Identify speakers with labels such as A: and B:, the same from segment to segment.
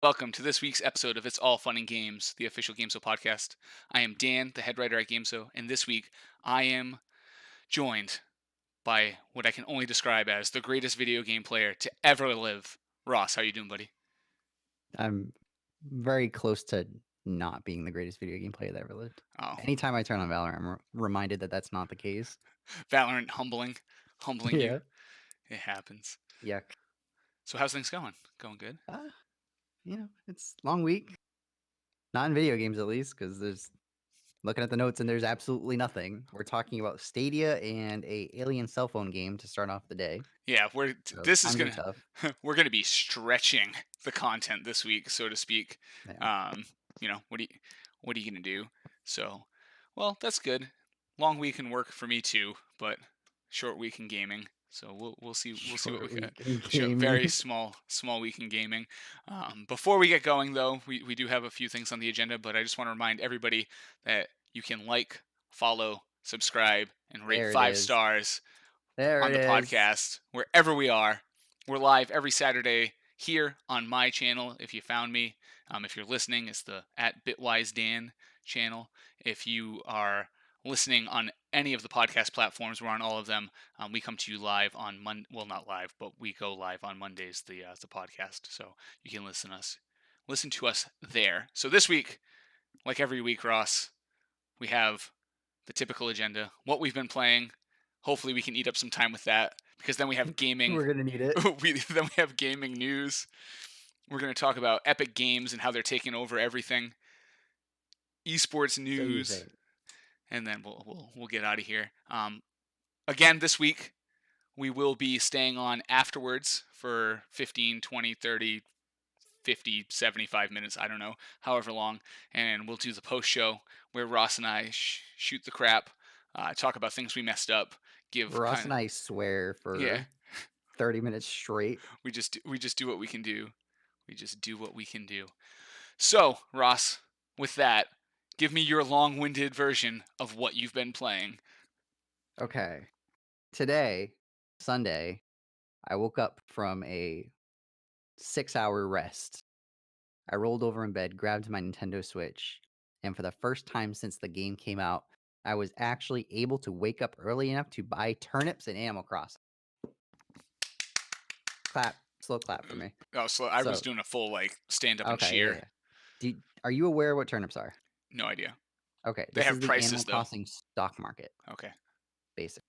A: Welcome to this week's episode of It's All Fun and Games, the official GameSo podcast. I am Dan, the head writer at GameSo, and this week I am joined by what I can only describe as the greatest video game player to ever live. Ross, how you doing, buddy?
B: I'm very close to not being the greatest video game player that ever lived.
A: Oh,
B: Anytime I turn on Valorant, I'm reminded that that's not the case.
A: Valorant humbling you.
B: Yeah.
A: It happens.
B: Yuck.
A: So how's things going? Going good?
B: Uh, it's long week. Not in video games, at least, because there's looking at the notes and there's absolutely nothing. We're talking about Stadia and a alien cell phone game to start off the day.
A: Yeah,
B: So
A: this is
B: times are
A: gonna
B: tough.
A: we're gonna be stretching the content this week, so to speak.
B: Yeah.
A: Um, what are you gonna do? So, well, that's good. Long week in work for me too, but short week in gaming. So we'll see what we
B: Short
A: got.
B: week in
A: Very
B: gaming.
A: small week in gaming. Before we get going though, we do have a few things on the agenda, but I just want to remind everybody that you can like, follow, subscribe, and rate
B: There it
A: five
B: is.
A: stars
B: There
A: on
B: it
A: the
B: is.
A: podcast wherever we are. We're live every Saturday here on my channel. If you found me, if you're listening, it's the at Bitwise Dan channel. If you are listening on any of the podcast platforms, we're on all of them. We come to you live on well, not live, but we go live on Mondays. The podcast, so you can listen to us there. So this week, like every week, Ross, we have the typical agenda, what we've been playing. Hopefully, we can eat up some time with that because then we have gaming.
B: We're gonna need it.
A: Then we have gaming news. We're going to talk about Epic Games and how they're taking over everything, esports
B: So you
A: news,
B: think?
A: and then we'll get out of here. Again, this week we will be staying on afterwards for 15, 20, 30, 50, 75 minutes, I don't know, however long, and we'll do the post show where Ross and I shoot the crap, talk about things we messed up, give
B: Ross
A: kind
B: and
A: of
B: I swear
A: yeah,
B: for 30 minutes straight.
A: we just do what we can do. We just do what we can do. So, Ross, with that, give me your long-winded version of what you've been playing.
B: Okay. Today, Sunday, I woke up from a 6-hour rest. I rolled over in bed, grabbed my Nintendo Switch, and for the first time since the game came out, I was actually able to wake up early enough to buy turnips and Animal Crossing. Clap, slow clap for me.
A: Oh, so I was
B: So,
A: doing a full like stand up and
B: okay, yeah,
A: cheer.
B: yeah. Are you aware what turnips are?
A: No idea.
B: Okay,
A: They
B: this
A: have
B: is the
A: prices
B: Animal
A: though.
B: Crossing stock market,
A: Okay.
B: basically.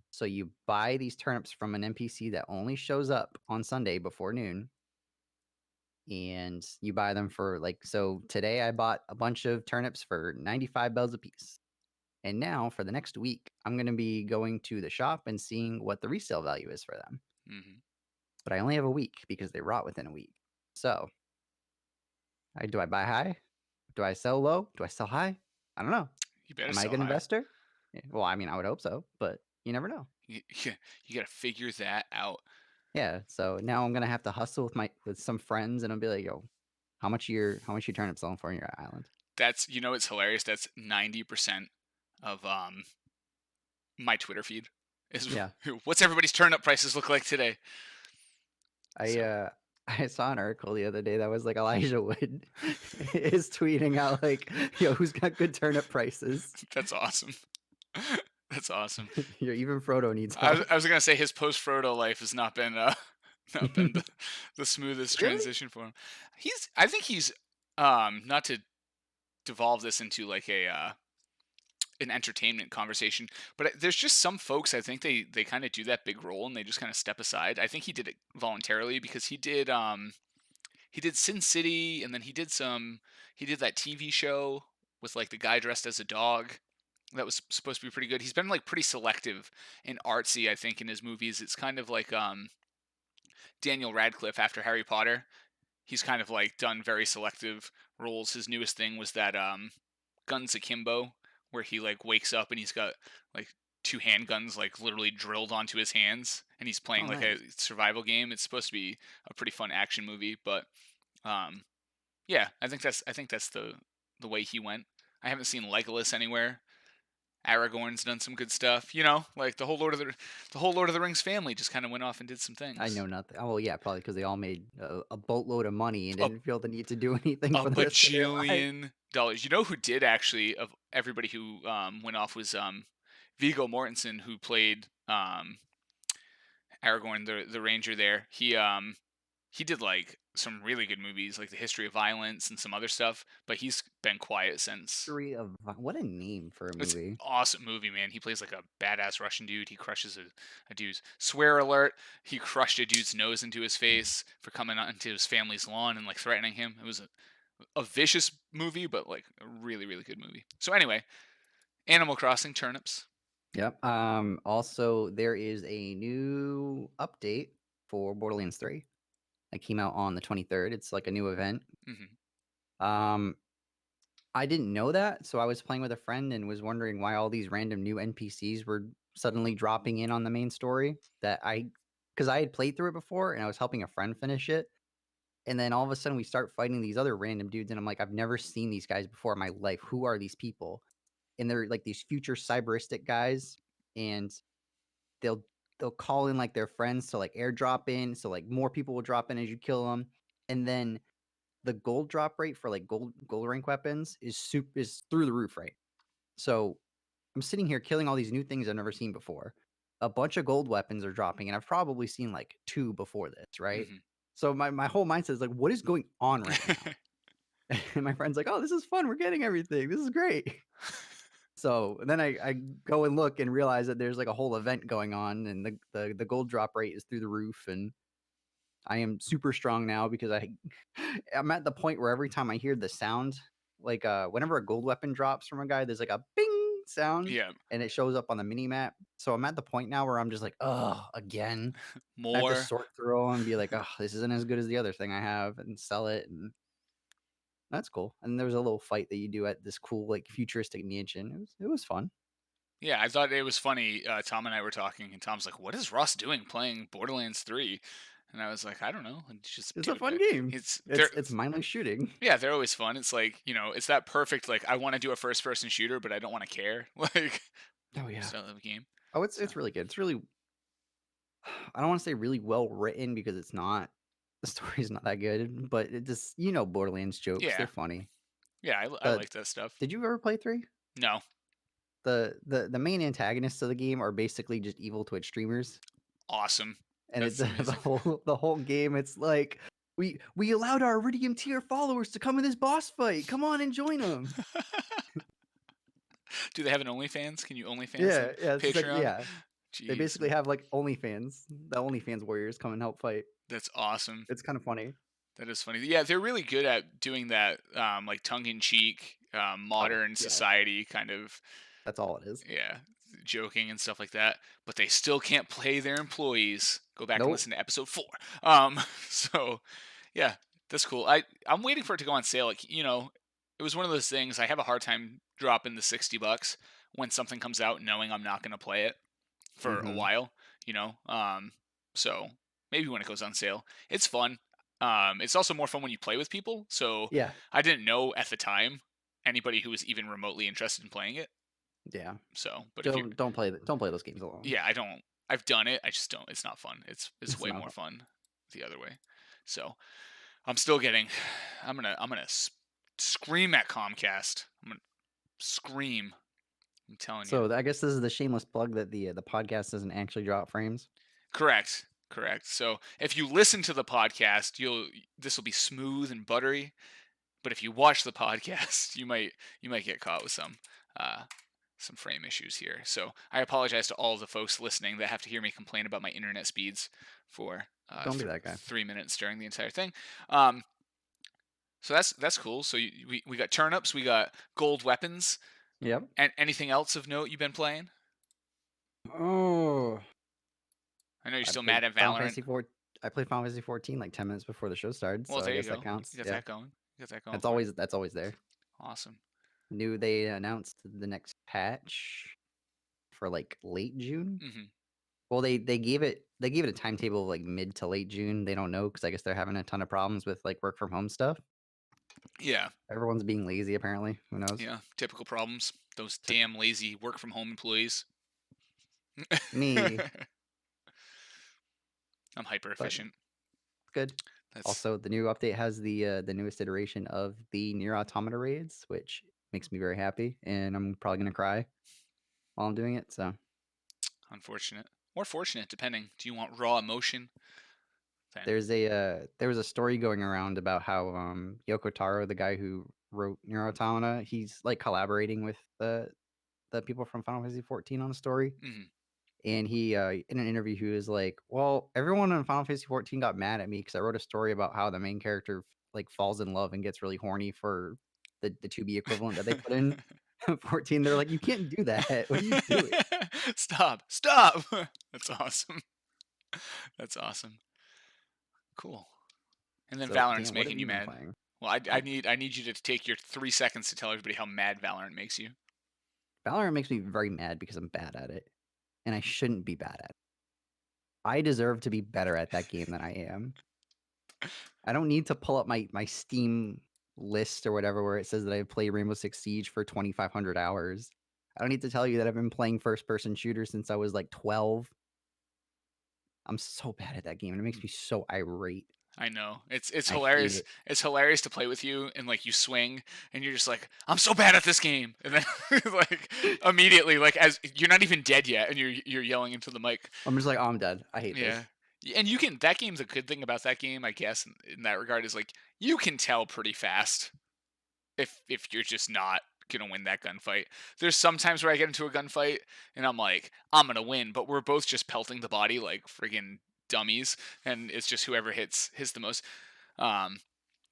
B: So you buy these turnips from an NPC that only shows up on Sunday before noon, and you buy them for like so today I bought a bunch of turnips for 95 bells a piece. And now for the next week, I'm going to be going to the shop and seeing what the resale value is for them.
A: Hmm.
B: But I only have a week because they rot within a week. So, do I buy high? Do I sell low? Do I sell high? I don't know.
A: You better
B: Am I a
A: sell
B: good
A: high.
B: investor? Well, I mean, I would hope so, but you never know.
A: You, you got to figure that out.
B: Yeah, so now I'm gonna have to hustle with some friends, and I'll be like, "Yo, how much your turnip selling for on your island?"
A: It's hilarious. That's 90% of my Twitter feed is
B: Yeah,
A: what's everybody's turnip prices look like today.
B: I
A: So
B: uh I saw an article the other day that was like Elijah Wood is tweeting out like, "Yo, who's got good turnip prices?"
A: that's awesome. That's awesome.
B: Yo, even Frodo needs
A: I was,
B: help.
A: I was gonna say his post Frodo life has not been not been the smoothest
B: Really?
A: transition for him. I think he's not to devolve this into like a an entertainment conversation, but there's just some folks I think they kind of do that big role and they just kind of step aside. I think he did it voluntarily because he did Sin City and then he did that TV show with like the guy dressed as a dog that was supposed to be pretty good. He's been like pretty selective and artsy, I think, in his movies. It's kind of like Daniel Radcliffe after Harry Potter. He's kind of like done very selective roles. His newest thing was that Guns Akimbo, where he like wakes up and he's got like two handguns like literally drilled onto his hands, and he's playing
B: Oh,
A: like a
B: nice.
A: survival game. It's supposed to be a pretty fun action movie, but um, yeah, I think that's the way he went. I haven't seen Legolas anywhere. Aragorn's done some good stuff. You know, like the whole Lord of the Rings family just kind of went off and did some
B: I
A: things.
B: know nothing. Oh, well, yeah, probably because they all made a boatload of money and
A: A,
B: didn't feel the need to do anything
A: a
B: for the rest of their life.
A: bajillion dollars. You know who did actually of everybody who went off was Viggo Mortensen, who played Aragorn, the ranger there. He did like some really good movies, like The History of Violence and some other stuff, but he's been quiet since.
B: What a name for a
A: It's an
B: movie.
A: awesome movie, man. He plays like a badass Russian dude. He crushes a dude's swear alert. He crushed a dude's nose into his face for coming onto his family's lawn and like threatening him. It was a vicious movie, but like a really, really good movie. So anyway, Animal Crossing turnips.
B: Yep. Also, there is a new update for Borderlands 3 that came out on the 23rd. It's like a new event.
A: Hmm.
B: Um, I didn't know that, so I was playing with a friend and was wondering why all these random new NPCs were suddenly dropping in on the main story because I had played through it before and I was helping a friend finish it. And then all of a sudden we start fighting these other random dudes and I'm like, I've never seen these guys before in my life. Who are these people? And they're like these future cyberistic guys and they'll they'll call in like their friends to like airdrop in, so like more people will drop in as you kill them. And then the gold drop rate for like gold rank weapons is through the roof, right? So I'm sitting here killing all these new things I've never seen before. A bunch of gold weapons are dropping, and I've probably seen like two before this, right?
A: Hmm.
B: So my whole mindset is like, what is going on right now? And my friend's like, oh, this is fun. We're getting everything. This is great. So then I go and look and realize that there's like a whole event going on, and the gold drop rate is through the roof, and I am super strong now because I'm at the point where every time I hear the sound, like whenever a gold weapon drops from a guy, there's like a bing sound,
A: Yeah,
B: and it shows up on the mini map. So I'm at the point now where I'm just like, oh, again. I have to
A: more.
B: sort through 'em and be like, oh, this isn't as good as the other thing I have, and sell it, and that's cool. And there was a little fight that you do at this cool like futuristic mansion. It was fun.
A: Yeah, I thought it was funny. Tom and I were talking, and Tom's like, "What is Ross doing playing Borderlands 3?" And I was like, "I don't know. It's just
B: It's a fun game.
A: it's they're
B: It's mindless shooting.
A: yeah, they're always fun. It's like it's that perfect like I want to do a first person shooter, but I don't want to care like
B: Oh yeah.
A: style of game."
B: Oh, it's
A: So
B: it's really good. It's really I don't want to say really well written because it's not. The story's not that good, but it just Borderlands jokes, they're
A: yeah,
B: funny.
A: yeah, I
B: The
A: like that stuff.
B: Did you ever play 3?
A: No,
B: The main antagonists of the game are basically just evil Twitch streamers,
A: awesome.
B: and it's
A: That's
B: the
A: amazing.
B: whole game. It's like we allowed our Iridium tier followers to come in this boss fight. Come on and join them.
A: Do they have an OnlyFans? Can you OnlyFans
B: Yeah,
A: them?
B: yeah. It's just like
A: Patreon?
B: yeah. They
A: Jeez,
B: basically have like OnlyFans. The OnlyFans warriors come and help fight.
A: that's awesome.
B: It's kind of funny.
A: That is funny. Yeah, they're really good at doing that, like tongue in cheek,
B: Oh
A: modern
B: yeah,
A: society kind of,
B: that's all it is.
A: yeah, joking and stuff like that. But they still can't play their employees. Go back and
B: Nope.
A: listen to episode 4. So yeah, that's cool. I'm waiting for it to go on sale. Like it was one of those things. I have a hard time dropping the $60 when something comes out, knowing I'm not going to play it for a
B: Mhm.
A: while. You know, so maybe when it goes on sale, it's fun. It's also more fun when you play with people. So
B: Yeah.
A: I didn't know at the time anybody who was even remotely interested in playing it.
B: Yeah.
A: So, but if you,
B: Don't play those games alone.
A: yeah, I don't. I've done it. I just don't. It's not fun. It's
B: It's
A: way
B: not
A: more
B: fun.
A: fun the other way. So I'm still getting. I'm gonna scream at Comcast. I'm gonna scream. I'm telling you.
B: So I guess this is the shameless plug that the podcast doesn't actually drop frames.
A: Correct. Correct. So if you listen to the podcast, this will be smooth and buttery. But if you watch the podcast, you might get caught with uh, some frame issues here. So I apologize to all the folks listening that have to hear me complain about my internet speeds for
B: Don't be that guy.
A: 3 minutes during the entire thing. Um, so that's cool. So we got turnips, we got gold weapons,
B: Yep.
A: and anything else of note you've been playing?
B: Oh,
A: I know you're
B: I
A: still
B: played
A: mad at
B: Final
A: Valorant.
B: Fantasy 4. I played Final Fantasy 14 like 10 minutes before the show started,
A: Well,
B: so I
A: there you
B: guess that
A: go.
B: counts.
A: You got
B: Yeah.
A: that going. You got that going
B: That's
A: for you.
B: always there.
A: Awesome.
B: Knew they announced the next patch for like late June.
A: Hmm.
B: Well, they gave it a timetable of like mid to late June. They don't know because I guess they're having a ton of problems with like work from home stuff.
A: Yeah.
B: Everyone's being lazy apparently. Who knows?
A: Yeah. Typical problems. Those
B: So
A: damn lazy work from home employees.
B: me,
A: I'm hyper
B: but
A: efficient.
B: good.
A: That's
B: Also, the new update has the newest iteration of the Near Automata raids, which makes me very happy, and I'm probably gonna cry while I'm doing it. So
A: unfortunate. Or fortunate, depending. Do you want raw emotion? Then.
B: there was a story going around about how Yoko Taro, the guy who wrote Near Automata, he's like collaborating with the people from Final Fantasy 14 on a story.
A: Mhm.
B: And he, in an interview, he was like, "Well, everyone in Final Fantasy 14 got mad at me because I wrote a story about how the main character like falls in love and gets really horny for the to be equivalent that they put in 14." They're like, "You can't do that. What are you doing?"
A: Stop. Stop. That's awesome. That's awesome. Cool. And then
B: So,
A: Valorant's
B: Dan, what have
A: making you
B: you been
A: mad.
B: playing?
A: Well, I
B: I
A: need you to take your 3 seconds to tell everybody how mad Valorant makes you.
B: Valorant makes me very mad because I'm bad at it, and I shouldn't be bad at it. I deserve to be better at that game than I am. I don't need to pull up my Steam list or whatever where it says that I play Rainbow Six Siege for 2,500 hours. I don't need to tell you that I've been playing first person shooters since I was like 12. I'm so bad at that game and it makes me so irate.
A: I know. It's
B: I hate
A: hilarious.
B: it.
A: It's hilarious to play with you and like you swing and you're just like, I'm so bad at this game. And then like immediately, like as you're not even dead yet and you're yelling into the mic.
B: I'm just like, "Oh, I'm dead. I hate
A: Yeah.
B: this."
A: And you can that game's a good thing about that game, I guess, in that regard, is like you can tell pretty fast if you're just not gonna win that gunfight. There's sometimes where I get into a gunfight and I'm like, I'm gonna win, but we're both just pelting the body like friggin' dummies, and it's just whoever hits the most. Um,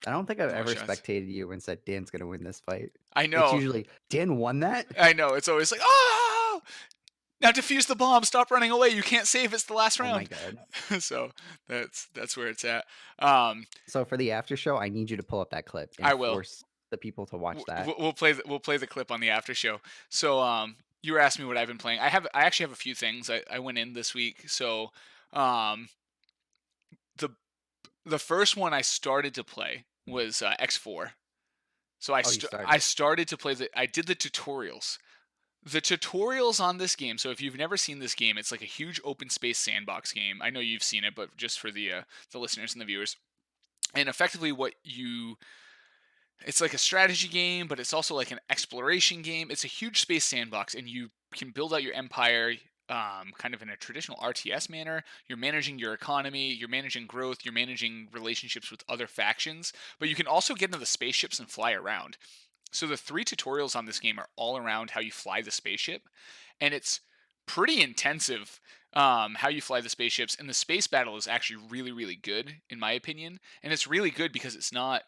B: I don't think I've
A: the most
B: ever
A: shots.
B: spectated you and said Dan's gonna win this fight.
A: I
B: It's
A: know,
B: usually Dan won that?
A: I know. It's always like, oh, now defuse the bomb. Stop running away. You can't save. It's the last
B: Oh my
A: round.
B: god.
A: So that's where it's at. Um,
B: So for the after show, I need you to pull up that clip and
A: I will.
B: force the people to watch that.
A: We'll play the clip on the after show. So you were asking me what I've been playing. I actually have a few things. I went in this week. So um, the the first one I started to play was X4. So
B: Oh, you
A: I
B: started.
A: started to play I did the tutorials. The tutorials on this game. So if you've never seen this game, it's like a huge open space sandbox game. I know you've seen it, but just for the listeners and the viewers. And effectively, what you it's like a strategy game, but it's also like an exploration game. It's a huge space sandbox, and you can build out your empire kind of in a traditional RTS manner. You're managing your economy, you're managing growth, you're managing relationships with other factions, but you can also get into the spaceships and fly around. So the three tutorials on this game are all around how you fly the spaceship, and it's pretty intensive how you fly the spaceships. And the space battle is actually really, really good, in my opinion. And it's really good because it's not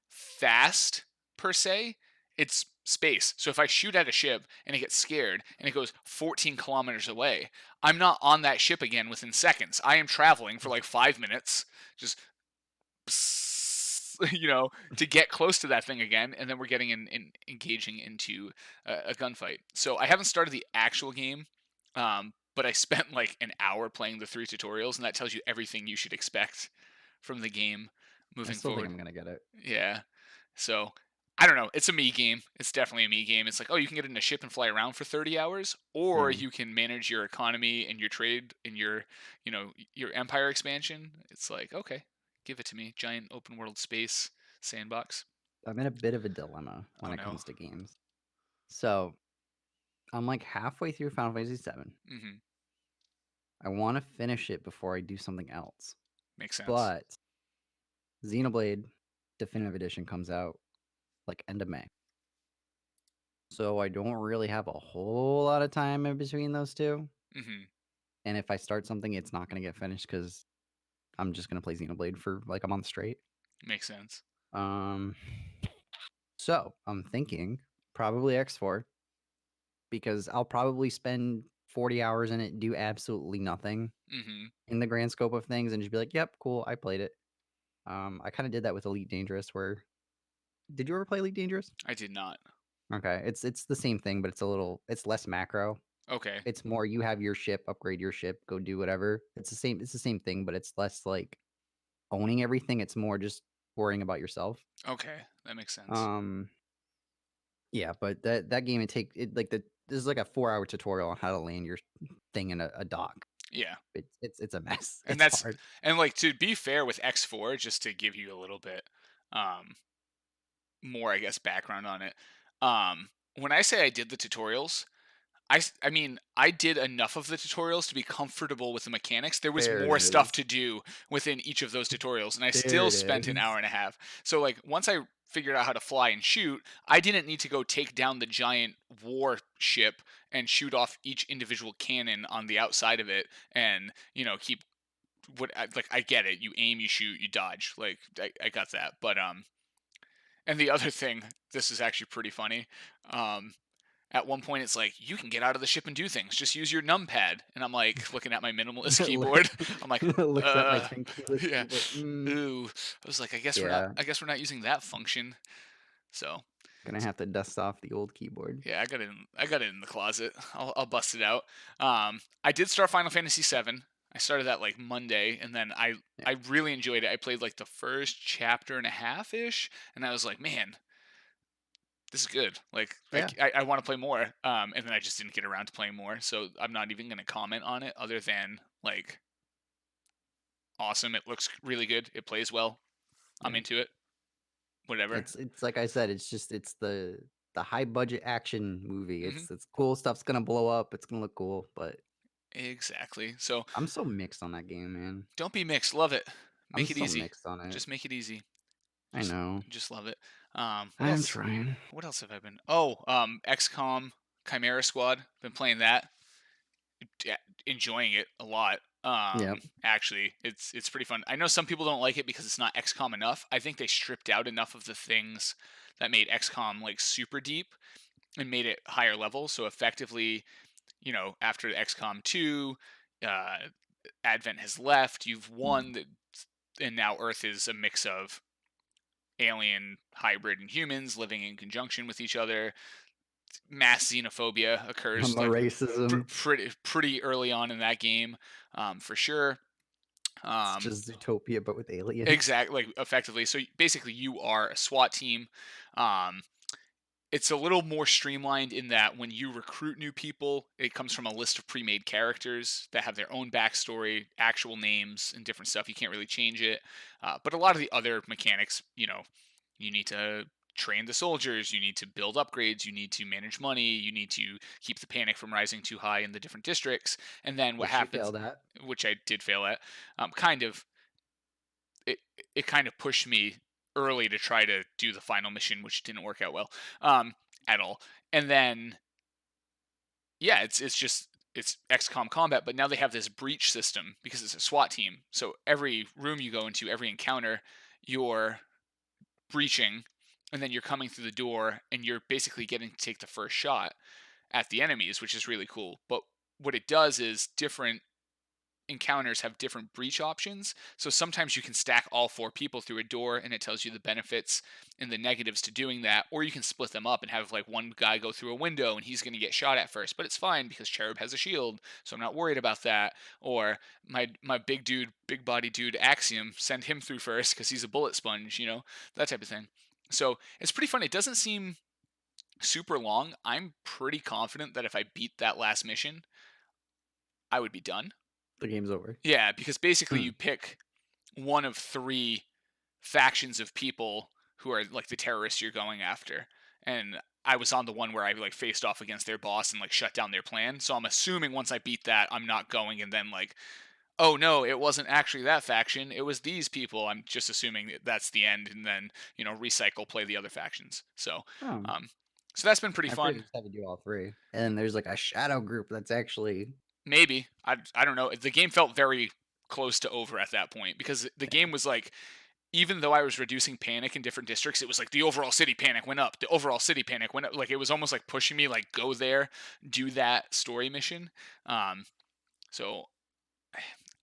A: fast per se, it's space. So if I shoot at a ship and it gets scared and it goes 14 kilometers away, I'm not on that ship again within seconds. I am traveling for like 5 minutes, just to get close to that thing again, and then we're getting in engaging into a gunfight. So I haven't started the actual game, but I spent like an hour playing the three tutorials, and that tells you everything you should expect from the game
B: I
A: moving
B: still think
A: forward.
B: I'm gonna get it.
A: Yeah. So I don't know. It's a me game. It's definitely a me game. It's like, oh, you can get in a ship and fly around for 30 hours, or
B: Yeah.
A: you can manage your economy and your trade and your empire expansion. It's like, okay, give it to me. Giant open world space sandbox.
B: I'm in a bit of a dilemma
A: Oh
B: when it
A: no.
B: comes to games. So I'm like halfway through Final Fantasy VII.
A: Hmm.
B: I want to finish it before I do something else.
A: Makes sense.
B: But Xenoblade Definitive Edition comes out like end of May. So I don't really have a whole lot of time in between those two.
A: Hmm.
B: And if I start something, it's not going to get finished because I'm just going to play Xenoblade for like a month straight.
A: Makes sense.
B: Um, so I'm thinking probably X4 because I'll probably spend 40 hours in it, do absolutely nothing
A: Hmm.
B: in the grand scope of things, and just be like, "Yep, cool, I played it." I kind of did that with Elite Dangerous. Where did you ever play Elite Dangerous?
A: I did not.
B: Okay, it's the same thing, but it's less macro.
A: Okay.
B: It's more you have your ship, upgrade your ship, go do whatever. It's the same thing, but it's less like owning everything. It's more just worrying about yourself.
A: Okay. That makes sense.
B: Um, Yeah, but that game, like, this is like a 4-hour tutorial on how to land your thing in a dock.
A: Yeah.
B: It's a mess.
A: And
B: It's
A: that's
B: hard.
A: and like to be fair with X4, just to give you a little bit um more, I guess, background on it. When I say I did the tutorials, I mean, I did enough of the tutorials to be comfortable with the mechanics. There was
B: There it
A: more stuff
B: is.
A: to do within each of those tutorials, and I
B: There
A: still
B: it
A: spent an
B: is.
A: hour and a half. So, like, once I figured out how to fly and shoot, I didn't need to go take down the giant warship and shoot off each individual cannon on the outside of it and, keep like, I get it. You aim, you shoot, you dodge. Like, I got that. But, and the other thing, this is actually pretty funny. Um, at one point, it's like, you can get out of the ship and do things. Just use your numpad. And I'm like, looking at my minimalist keyboard. I'm like,
B: Looks at my
A: uh,
B: 10 keyless
A: yeah.
B: keyboard.
A: Ooh. I was like,
B: Yeah,
A: I guess we're not using that function. So
B: gonna have to dust off the old keyboard.
A: yeah, I got it in the closet. I'll bust it out. I did start Final Fantasy VII. I started that like Monday, and then I
B: Yeah.
A: I really enjoyed it. I played like the first chapter and a half ish, and I was like, man, this is good. Like
B: Yeah.
A: I want to play more. And then I just didn't get around to playing more, so I'm not even gonna comment on it other than like awesome. It looks really good. It plays well. I'm
B: Yeah.
A: into it. Whatever.
B: It's like I said, it's the high budget action movie.
A: Hmm.
B: It's cool stuff's gonna blow up. It's gonna look cool, but
A: Exactly. So
B: I'm so mixed on that game, man.
A: don't be mixed. Love it.
B: I'm
A: Make it
B: so
A: easy.
B: mixed on it.
A: Just make it easy.
B: I
A: Just
B: know.
A: just love it. What
B: I'm
A: else?
B: trying.
A: What else have I been? Oh, XCOM Chimera Squad. Been playing that. Yeah, enjoying it a lot.
B: Yep.
A: Actually, it's pretty fun. I know some people don't like it because it's not XCOM enough. I think they stripped out enough of the things that made XCOM like super deep and made it higher level. So effectively, after XCOM 2, uh, Advent has left. You've won, and now Earth is a mix of alien, hybrid, and humans living in conjunction with each other. Mass xenophobia occurs
B: My
A: like
B: racism.
A: pretty early on in that game, for sure.
B: It's
A: Um,
B: just Zootopia, but with aliens.
A: exactly, like effectively. So basically, you are a SWAT team. Um, it's a little more streamlined in that when you recruit new people, it comes from a list of pre-made characters that have their own backstory, actual names, and different stuff. You can't really change it. But a lot of the other mechanics, you need to train the soldiers, you need to build upgrades, you need to manage money, you need to keep the panic from rising too high in the different districts. And then what
B: Which she
A: happens,
B: failed at.
A: which I did fail at, kind of it it kind of pushed me early to try to do the final mission, which didn't work out well, at all. And then yeah, it's XCOM combat, but now they have this breach system because it's a SWAT team. So every room you go into, every encounter, you're breaching, and then you're coming through the door, and you're basically getting to take the first shot at the enemies, which is really cool. But what it does is different encounters have different breach options. So sometimes you can stack all four people through a door and it tells you the benefits and the negatives to doing that. Or you can split them up and have like one guy go through a window and he's going to get shot at first, but it's fine because Cherub has a shield. So I'm not worried about that. Or my big body dude Axiom, send him through first because he's a bullet sponge, that type of thing. So it's pretty fun. It doesn't seem super long. I'm pretty confident that if I beat that last mission, I would be done.
B: The game's over.
A: Yeah, because basically
B: Hmm.
A: you pick one of three factions of people who are like the terrorists you're going after. And I was on the one where I like faced off against their boss and like shut down their plan. So I'm assuming once I beat that, I'm not going and then like, oh no, it wasn't actually that faction. It was these people. I'm just assuming that that's the end and then, recycle, play the other factions. So,
B: Oh,
A: um, so that's been pretty
B: I figured
A: fun.
B: you just had to do all three. And then there's like a shadow group that's actually
A: Maybe. I don't know. The game felt very close to over at that point because the
B: yeah.
A: game was like, even though I was reducing panic in different districts, it was like the overall city panic went up. The overall city panic went up. Like it was almost like pushing me, like go there, do that story mission. Um, so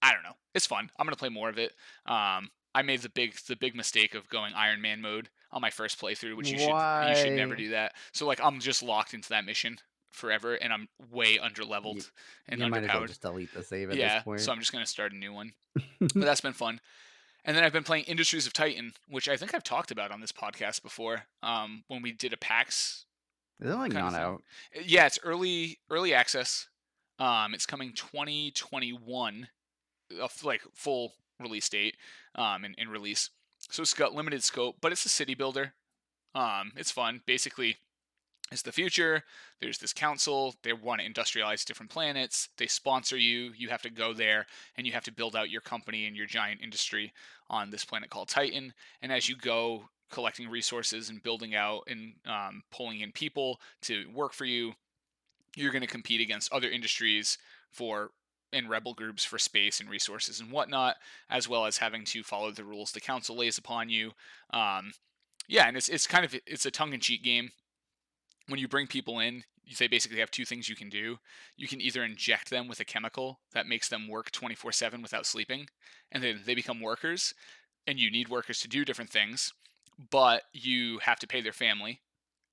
A: I don't know. It's fun. I'm gonna play more of it. I made the big mistake of going Iron Man mode on my first playthrough, which you should never
B: Why?
A: do that. So like I'm just locked into that mission forever, and I'm way under
B: You,
A: leveled and
B: you might as well
A: underpowered.
B: just delete the save at this
A: Yeah,
B: point.
A: so I'm just gonna start a new one. But that's been fun. And then I've been playing Industries of Titan, which I think I've talked about on this podcast before. When we did a PAX
B: Is it like
A: kind
B: not
A: of thing.
B: out?
A: Yeah, it's early access. It's coming 2021, like full release date, and release. So it's got limited scope, but it's a city builder. It's fun. Basically, it's the future. There's this council. They want to industrialize different planets. They sponsor you. You have to go there and you have to build out your company and your giant industry on this planet called Titan. And as you go collecting resources and building out and pulling in people to work for you, you're going to compete against other industries for and rebel groups for space and resources and whatnot, as well as having to follow the rules the council lays upon you. Um, yeah, and it's kind of it's a tongue in cheek game. When you bring people in, they basically have two things you can do. You can either inject them with a chemical that makes them work 24/7 without sleeping, and then they become workers, and you need workers to do different things, but you have to pay their family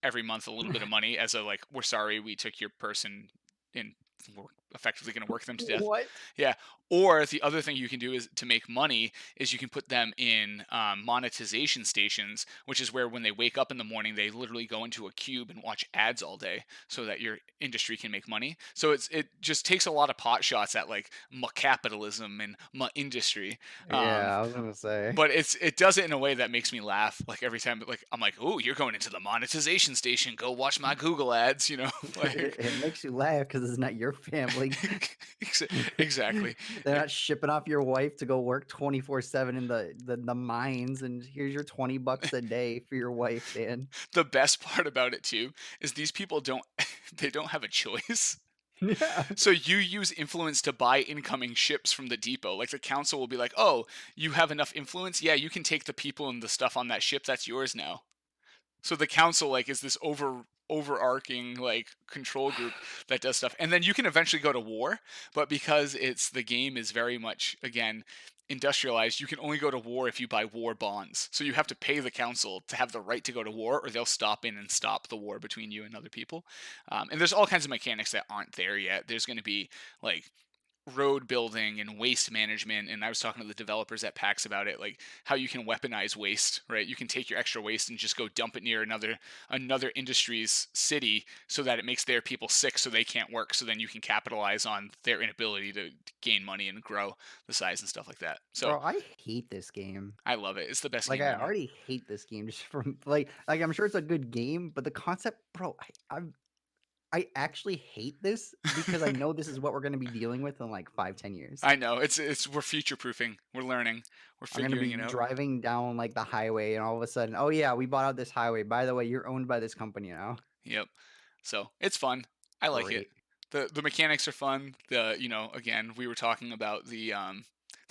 A: every month a little bit of money as a like, we're sorry we took your person and we're effectively going to work them to death.
B: What?
A: Yeah. Or the other thing you can do is to make money is you can put them in monetization stations, which is where when they wake up in the morning they literally go into a cube and watch ads all day so that your industry can make money. So it just takes a lot of pot shots at like capitalism and industry. um,
B: Yeah, I was gonna say.
A: but it does it in a way that makes me laugh. Like every time, like I'm like, "Oh, you're going into the monetization station. Go watch my Google ads." Like
B: It makes you laugh because it's not your family.
A: exactly.
B: They're not shipping off your wife to go work 24/7 in the mines, and here's your 20 bucks a day for your wife, Dan.
A: The best part about it too is these people don't they don't have a choice.
B: Yeah.
A: So you use influence to buy incoming ships from the depot. Like the council will be like, "Oh, you have enough influence? Yeah, you can take the people and the stuff on that ship. That's yours now." So the council like is this overarching like control group that does stuff, and then you can eventually go to war, but because it's the game is very much again industrialized, you can only go to war if you buy war bonds. So you have to pay the council to have the right to go to war, or they'll stop in and stop the war between you and other people. And there's all kinds of mechanics that aren't there yet. There's going to be like road building and waste management, and I was talking to the developers at PAX about it, like how you can weaponize waste, right? You can take your extra waste and just go dump it near another industry's city so that it makes their people sick so they can't work, so then you can capitalize on their inability to gain money and grow the size and stuff like that. So
B: Bro, I hate this game.
A: I love it. It's the best
B: Like,
A: game
B: I
A: ever.
B: already hate this game just from I'm sure it's a good game, but the concept, bro, I actually hate this because I know this is what we're gonna be dealing with in, like, 5, 10 years.
A: I know it's we're future proofing, we're learning, we're
B: I'm gonna
A: figuring
B: be
A: it out.
B: driving down, like, the highway, and all of a sudden, "Oh, yeah, we bought out this highway. By the way, you're owned by this company now."
A: Yep. So it's fun. I like it.
B: Great.
A: The mechanics are fun. The again we were talking about the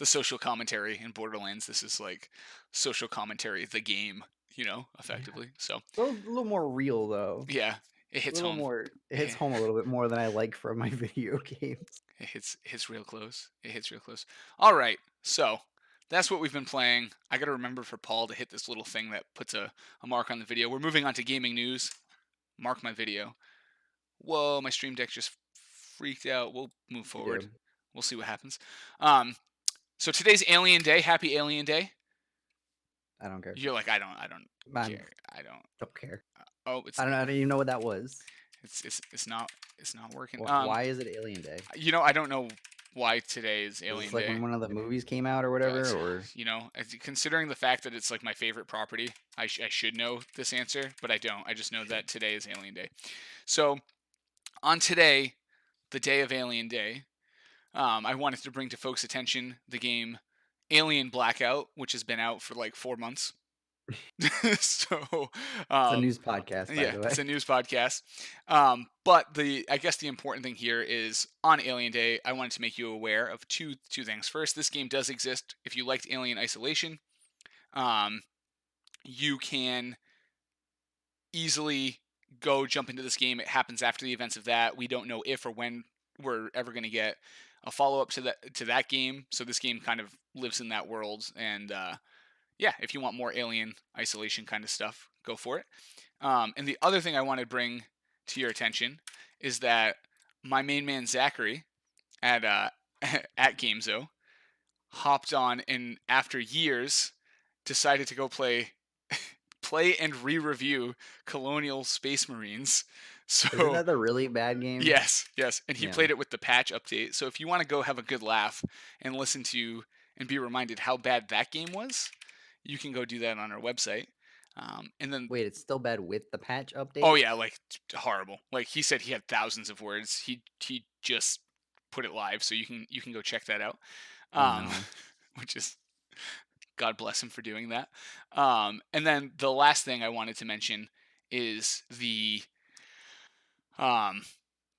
A: social commentary in Borderlands. This is like social commentary, the game,
B: Yeah.
A: effectively. So
B: A little more real, though.
A: yeah, it
B: A
A: hits
B: little
A: home.
B: more it hits
A: Eh,
B: home a little bit more than I like from my video games.
A: it hits real close. It hits real close. All right, so that's what we've been playing. I got to remember for Paul to hit this little thing that puts a mark on the video. We're moving on to gaming news. Mark my video. Whoa, my stream deck just freaked out. We'll move
B: You
A: forward.
B: do.
A: We'll see what happens. Um, so today's Alien Day. Happy Alien Day.
B: I don't care.
A: You're like, I don't
B: Man,
A: care. I don't.
B: don't care.
A: Oh,
B: I don't know. I don't even know what that was.
A: it's not working.
B: Why is it Alien Day?
A: I don't know why today is
B: Is this
A: Alien
B: like
A: Day.
B: when one of the movies came out or whatever?
A: But
B: Or
A: considering the fact that it's like my favorite property, I should know this answer, but I don't. I just know that today is Alien Day. So on today, the day of Alien Day, I wanted to bring to folks' attention the game Alien Blackout, which has been out for like 4 months. so,
B: it's a
A: um,
B: news podcast, by
A: yeah,
B: the
A: it's
B: way.
A: a news podcast. But I guess the important thing here is on Alien Day, I wanted to make you aware of two things. First, this game does exist. If you liked Alien Isolation, um, you can easily go jump into this game. It happens after the events of that. We don't know if or when we're ever going to get a follow up to that game. So this game kind of lives in that world, and yeah, if you want more Alien Isolation kind of stuff, go for it. And the other thing I want to bring to your attention is that my main man Zachary at at GameZo hopped on and after years decided to go play play and re-review Colonial Space Marines.
B: Isn't
A: So
B: that the really bad game?
A: yes, yes, and he
B: Yeah.
A: played it with the patch update. So if you want to go have a good laugh and listen to and be reminded how bad that game was, you can go do that on our website. And then,
B: Wait, it's still bad with the patch
A: oh
B: update?
A: yeah, like horrible. Like he said, he had thousands of words. He just put it live, so you can go check that out.
B: Oh,
A: Um,
B: no.
A: which is God bless him for doing that. And then the last thing I wanted to mention is um,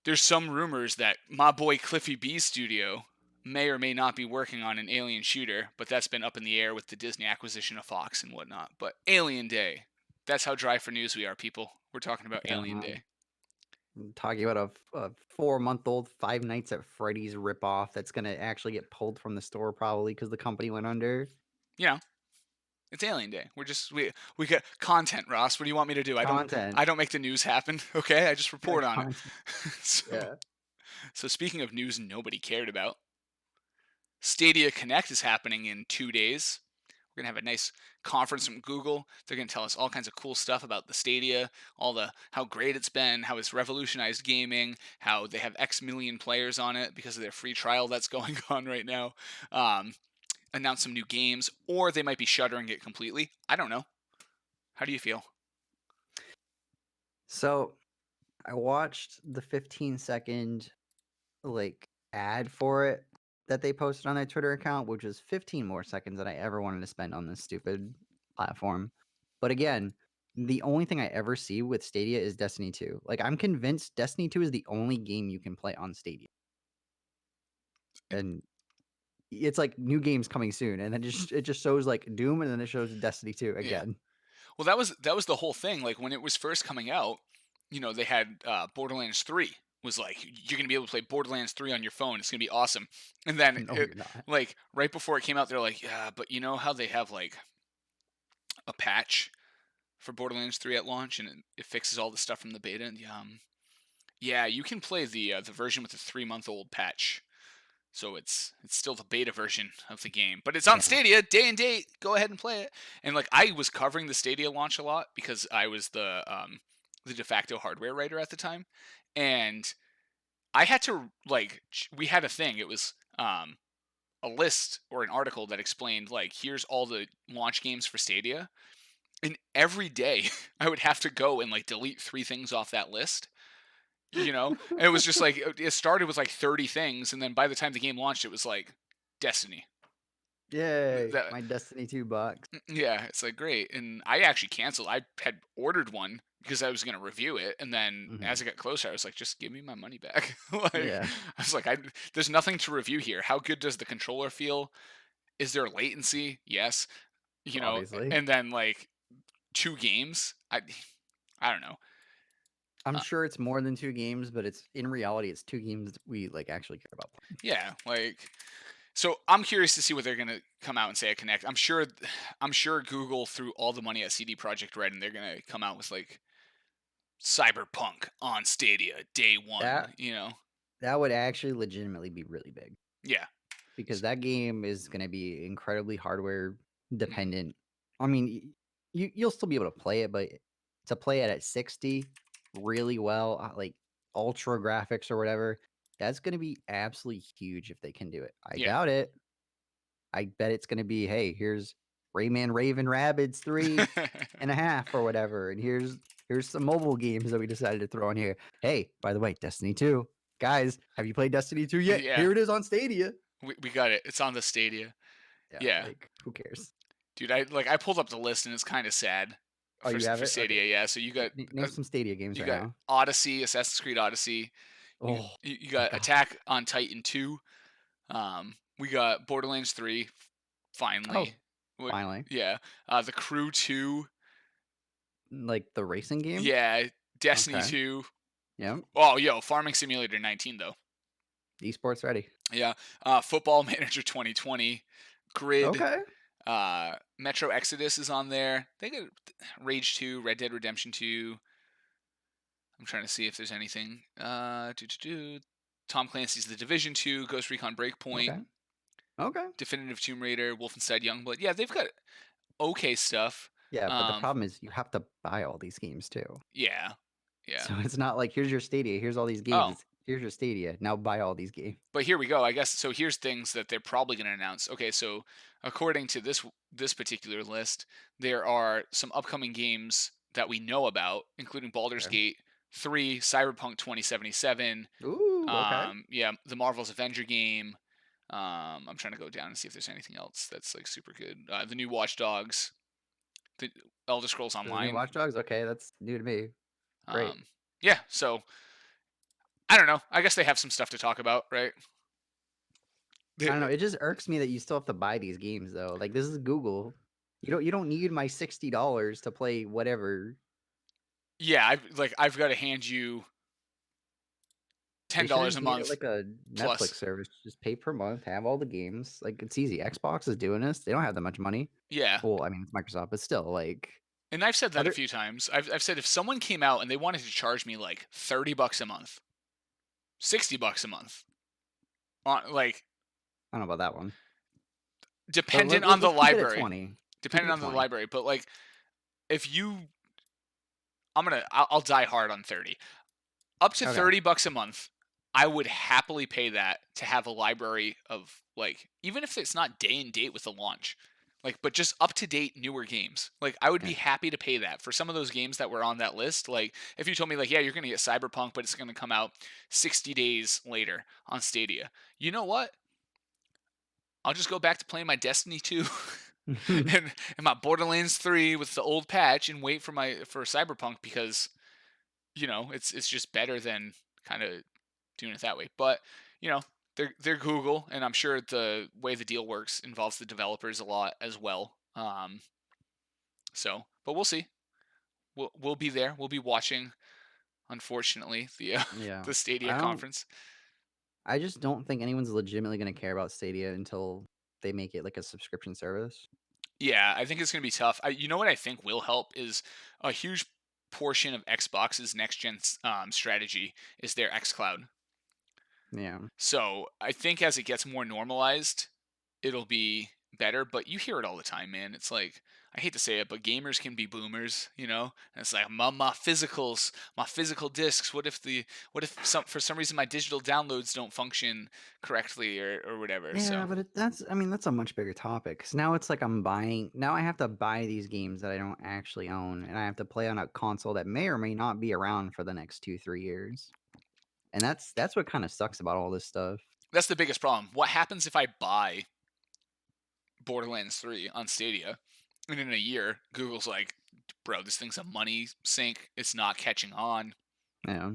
A: there's some rumors that my boy Cliffy B's studio may or may not be working on an Alien shooter, but that's been up in the air with the Disney acquisition of Fox and whatnot. But Alien Day, that's how dry for news we are, people. We're talking about
B: Yeah,
A: Alien Day.
B: I'm talking about a 4-month-old Five Nights at Freddy's ripoff that's gonna actually get pulled from the store probably because the company went under.
A: You know, it's Alien Day. We got content, Ross. What do you want me to do?
B: Content.
A: I don't make the news happen. Okay, I just
B: Yeah,
A: report on it.
B: content.
A: so
B: Yeah.
A: so speaking of news nobody cared about, Stadia Connect is happening in 2 days. We're gonna have a nice conference from Google. They're gonna tell us all kinds of cool stuff about the Stadia, all the how great it's been, how it's revolutionized gaming, how they have X million players on it because of their free trial that's going on right now. Um, announce some new games, or they might be shuttering it completely. I don't know. How do you feel?
B: So, I watched the 15-second, like, ad for it that they posted on their Twitter account, which was 15 more seconds than I ever wanted to spend on this stupid platform. But again, the only thing I ever see with Stadia is Destiny 2. Like, I'm convinced Destiny 2 is the only game you can play on Stadia. And it's like new games coming soon, and then it just shows, like, Doom, and then it shows Destiny 2
A: Yeah.
B: again.
A: Well, that was the whole thing. Like when it was first coming out, they had Borderlands 3 was like you're gonna be able to play Borderlands 3 on your phone. It's gonna be awesome. And then
B: No, you're not.
A: like right before it came out, they're like, yeah, but you know how they have like a patch for Borderlands 3 at launch, and it fixes all the stuff from the beta. And yeah, you can play the version with the 3 month old patch. So it's still the beta version of the game, but it's on
B: Yeah.
A: Stadia day and date. Go ahead and play it. And like I was covering the Stadia launch a lot because I was the de facto hardware writer at the time, and I had to we had a thing. It was a list or an article that explained like here's all the launch games for Stadia, and every day I would have to go and like delete 3 things off that list. And it was just like it started with like 30 things, and then by the time the game launched, it was like Destiny.
B: Yay,
A: That
B: my Destiny 2 box.
A: yeah, it's like great. And I actually canceled. I had ordered one because I was gonna review it, and then as
B: Mhm.
A: it got closer, I was like, just give me my money back. like
B: Yeah,
A: I was like, there's nothing to review here. How good does the controller feel? Is there latency? Yes.
B: obviously.
A: And then like 2 games. I don't know.
B: I'm
A: Uh,
B: sure it's more than 2 games, but it's in reality, it's 2 games we, like, actually care about playing.
A: yeah, like so I'm curious to see what they're gonna come out and say at Connect. I'm sure Google threw all the money at CD Projekt Red, and they're gonna come out with like Cyberpunk on Stadia day one.
B: That
A: You know?
B: that would actually legitimately be really big
A: Yeah.
B: because that game is gonna be incredibly hardware
A: Mhm.
B: dependent. I mean, you'll still be able to play it, but to play it at 60 really well, like, ultra graphics or whatever, that's gonna be absolutely huge if they can do it. I
A: Yeah.
B: doubt it. I bet it's gonna be, "Hey, here's Rayman Raven Rabbids 3.5 or whatever, and here's some mobile games that we decided to throw in here. Hey, by the way, Destiny 2. Guys, have you played Destiny 2 yet?
A: yeah.
B: Here it is on Stadia."
A: We got it. It's on the Stadia.
B: Yeah,
A: Yeah.
B: like, who cares?
A: Dude, I pulled up the list and it's kind of sad
B: Oh, you have
A: for
B: it? Okay.
A: Stadia. Yeah. So
B: Name
A: uh,
B: some Stadia games
A: you
B: right
A: got
B: now.
A: Odyssey, Assassin's Creed Odyssey.
B: Oh
A: You
B: my
A: got
B: god.
A: Attack on Titan 2. We got Borderlands 3 finally.
B: Oh,
A: What
B: finally.
A: yeah. The Crew 2.
B: Like, the racing game?
A: Yeah, Destiny
B: Okay.
A: 2.
B: Yep.
A: Oh, yo, Farming Simulator 19 though.
B: Esports ready.
A: Yeah. Football Manager 2020. Grid.
B: Okay.
A: Metro Exodus is on there. They got Rage 2, Red Dead Redemption 2. I'm trying to see if there's anything. Tom Clancy's The Division 2, Ghost Recon Breakpoint,
B: Okay. Okay.
A: Definitive Tomb Raider, Wolfenstein Youngblood. Yeah, they've got okay stuff.
B: Yeah, but the
A: Um,
B: problem is you have to buy all these games too.
A: yeah, yeah.
B: So it's not like, "Here's your Stadia, here's all these games."
A: Oh,
B: It's, "Here's your Stadia, now buy all these games."
A: but here we go. I guess so. Here's things that they're probably going to announce. Okay, so according to this particular list, there are some upcoming games that we know about, including Baldur's
B: Okay.
A: Gate 3, Cyberpunk 2077.
B: Ooh, okay.
A: Yeah, the Marvel's Avenger game. I'm trying to go down and see if there's anything else that's like super good. The new Watch Dogs, the Elder Scrolls
B: There's new
A: Online.
B: Watch Dogs? Okay, that's new to me. Great.
A: Um, yeah, so I don't know. I guess they have some stuff to talk about, right?
B: I don't know, it just irks me that you still have to buy these games though. Like, this is Google. You don't need my $60 to play whatever.
A: Yeah, I've got to hand you
B: They
A: $10
B: shouldn't
A: a
B: made it
A: month
B: like a Netflix
A: plus.
B: service. Just pay per month, have all the games. Like, it's easy. Xbox is doing this. They don't have that much money.
A: Yeah,
B: Well, I mean, it's Microsoft, but still, like,
A: and I've said that a
B: other
A: few times. I've said if someone came out and they wanted to charge me like $30 a month, $60 a month, on like
B: I don't know about that one. But
A: dependent on the
B: let's keep it at
A: library,
B: 20. Keep it
A: dependent
B: at
A: on the
B: 20.
A: library, but like if you, I'll die hard on 30. Up to
B: Okay.
A: $30 a month, I would happily pay that to have a library of like even if it's not day and date with the launch. Like but just up to date newer games. Like I would
B: Yeah.
A: be happy to pay that for some of those games that were on that list. Like if you told me like yeah, you're going to get Cyberpunk but it's going to come out 60 days later on Stadia. You know what? I'll just go back to playing my Destiny 2 and my Borderlands 3 with the old patch and wait for Cyberpunk because it's just better than kind of doing it that way. But you know, they're Google, and I'm sure the way the deal works involves the developers a lot as well. But we'll see. We'll be there. We'll be watching. Unfortunately, the
B: Yeah.
A: the Stadia
B: I don't
A: conference.
B: I just don't think anyone's legitimately gonna care about Stadia until they make it like a subscription service.
A: Yeah, I think it's gonna be tough. You know what I think will help is a huge portion of Xbox's next gen strategy is their XCloud.
B: Yeah.
A: So I think as it gets more normalized, it'll be better. But you hear it all the time, man. It's like I hate to say it, but gamers can be boomers, you know. And it's like my physicals, my physical discs. What if for some reason my digital downloads don't function correctly or whatever?
B: Yeah,
A: So
B: but that's I mean, that's a much bigger topic. 'Cause now it's like now I have to buy these games that I don't actually own, and I have to play on a console that may or may not be around for the next 2, 3 years. And that's what kinda sucks about all this stuff.
A: that's the biggest problem. What happens if I buy Borderlands 3 on Stadia, and in a year Google's like, bro, this thing's a money sink. It's not catching on.
B: Yeah.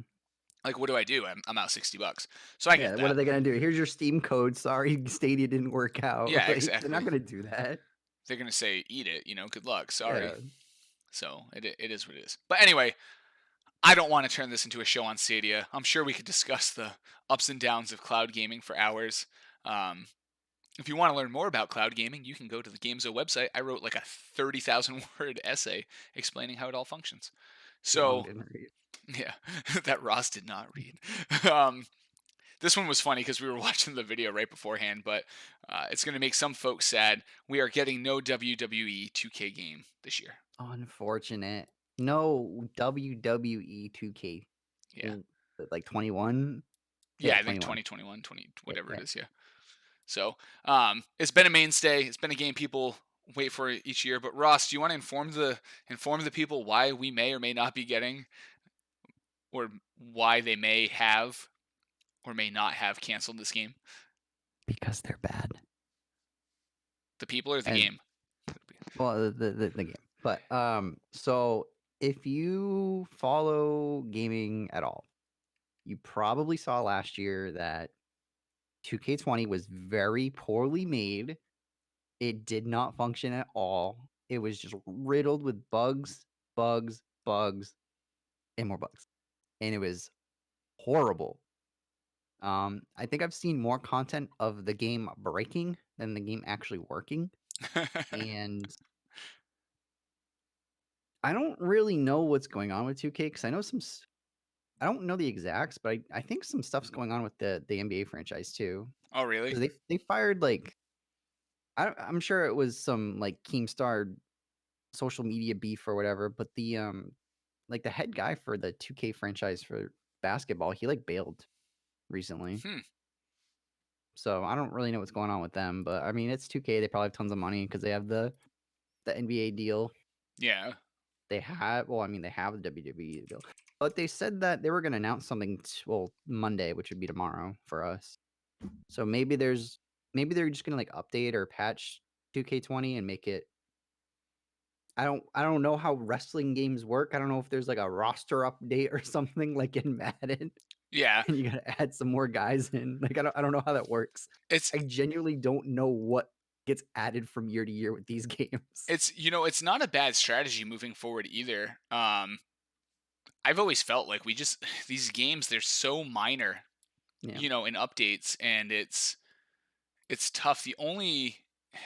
A: Like, what do? I'm out $60. So I
B: Yeah,
A: get
B: what are
A: that.
B: they gonna do? "Here's your Steam code. Sorry, Stadia didn't work out."
A: Yeah,
B: Like, they're not
A: exactly.
B: gonna do that.
A: They're gonna say, "Eat it," good luck. Sorry.
B: Yeah.
A: So it is what it is. But anyway, I don't want to turn this into a show on Stadia. I'm sure we could discuss the ups and downs of cloud gaming for hours. Um, if you want to learn more about cloud gaming, you can go to the Gamezo website. I wrote like a 30,000 word essay explaining how it all functions.
B: Long
A: So
B: didn't read.
A: yeah, that Ross did not read. um, This one was funny because we were watching the video right beforehand, but it's going to make some folks sad. We are getting no WWE 2K game this year.
B: Unfortunate. No WWE 2K.
A: Yeah.
B: Mm, like 21?
A: Yeah,
B: Yeah,
A: I think
B: 21.
A: 2021, 20,
B: Yeah,
A: whatever it
B: yeah.
A: is. Yeah. So it's been a mainstay. It's been a game people wait for each year. But Ross, do you want to inform the people why we may or may not be getting, or why they may have or may not have canceled this game?
B: Because they're bad.
A: The people or the
B: And
A: game?
B: well, the game. But so if you follow gaming at all, you probably saw last year that 2K20 was very poorly made. It did not function at all. It was just riddled with bugs, bugs, bugs, and more bugs. And it was horrible. I think I've seen more content of the game breaking than the game actually working. And I don't really know what's going on with 2K because I know I don't know the exacts, but I think some stuff's going on with the NBA franchise too.
A: Oh, really?
B: Because they fired like I'm sure it was some like Keemstar social media beef or whatever, but like, the head guy for the 2K franchise for basketball, he, like, bailed recently.
A: Hmm.
B: So, I don't really know what's going on with them, but, I mean, it's 2K, they probably have tons of money because they have the NBA deal.
A: Yeah.
B: They have well, I mean, they have the WWE deal, but they said that they were gonna announce something well, Monday, which would be tomorrow for us. So, maybe they're just gonna, like, update or patch 2K20 and make it I don't know how wrestling games work. I don't know if there's, like, a roster update or something like in Madden,
A: Yeah.
B: and you gotta add some more guys in. Like, I don't know how that works.
A: It's
B: I genuinely don't know what gets added from year to year with these games.
A: it's not a bad strategy moving forward either. I've always felt like we just these games, they're so minor,
B: Yeah,
A: in updates, and it's tough.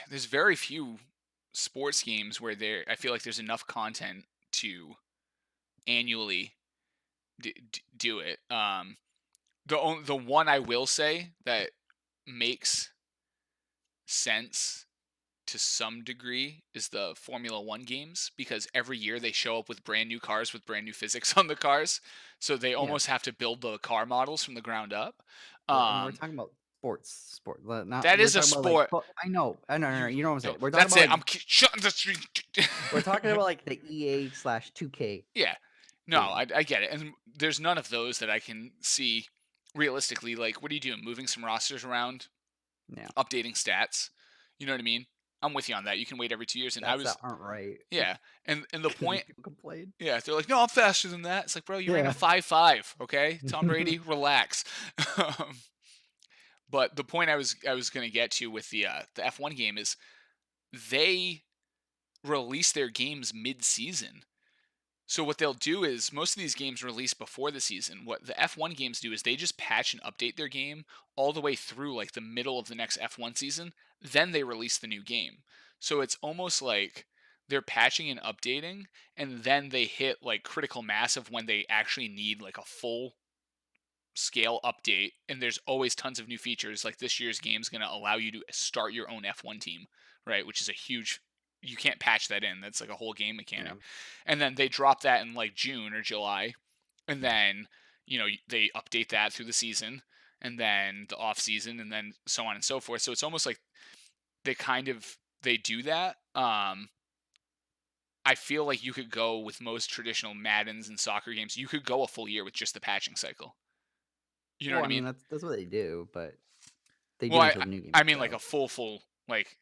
A: There's very few sports games where I feel like there's enough content to annually do it. The one I will say that makes sense to some degree is the Formula One games, because every year they show up with brand new cars with brand new physics on the cars. So they
B: yeah.
A: almost have to build the car models from the ground up.
B: We're
A: Um,
B: talking about sport, not
A: that
B: we're
A: is a
B: talking about, like,
A: sport.
B: I know, no,
A: You
B: you know what I'm saying.
A: no,
B: We're talking
A: that's
B: about,
A: it.
B: like
A: Shutting the street.
B: we're talking about, like, the EA/2K
A: Yeah. No,
B: game.
A: I get it. And there's none of those that I can see realistically. Like, what are you doing? Moving some rosters around,
B: Yeah,
A: updating stats. You know what I mean? I'm with you on that. You can wait every 2 years. And I
B: stats that
A: was,
B: aren't right
A: yeah. And the
B: because
A: point,
B: people complain.
A: yeah, they're like, no, I'm faster than that. It's like, bro, you ran a
B: Yeah.
A: 5.5. Okay. Tom Brady, relax. Um, but the point I was going to get to with the F1 game is they release their games mid season. So what they'll do is most of these games release before the season. What the F1 games do is they just patch and update their game all the way through like the middle of the next F1 season, then they release the new game. So it's almost like they're patching and updating, and then they hit like critical mass of when they actually need like a full scale update, and there's always tons of new features. Like this year's game is going to allow you to start your own F1 team, right? Which is a huge, you can't patch that in. That's like a whole game
B: Yeah.
A: mechanic. And then they drop that in like June or July, and then they update that through the season, and then the off season, and then so on and so forth. So it's almost like they do that. I feel like you could go with most traditional Maddens and soccer games. You could go a full year with just the patching cycle. You know
B: Well,
A: what I
B: I mean,
A: mean?
B: that's what they do, but they
A: Well,
B: do
A: I
B: until the new game
A: I
B: comes
A: mean like
B: out.
A: a full like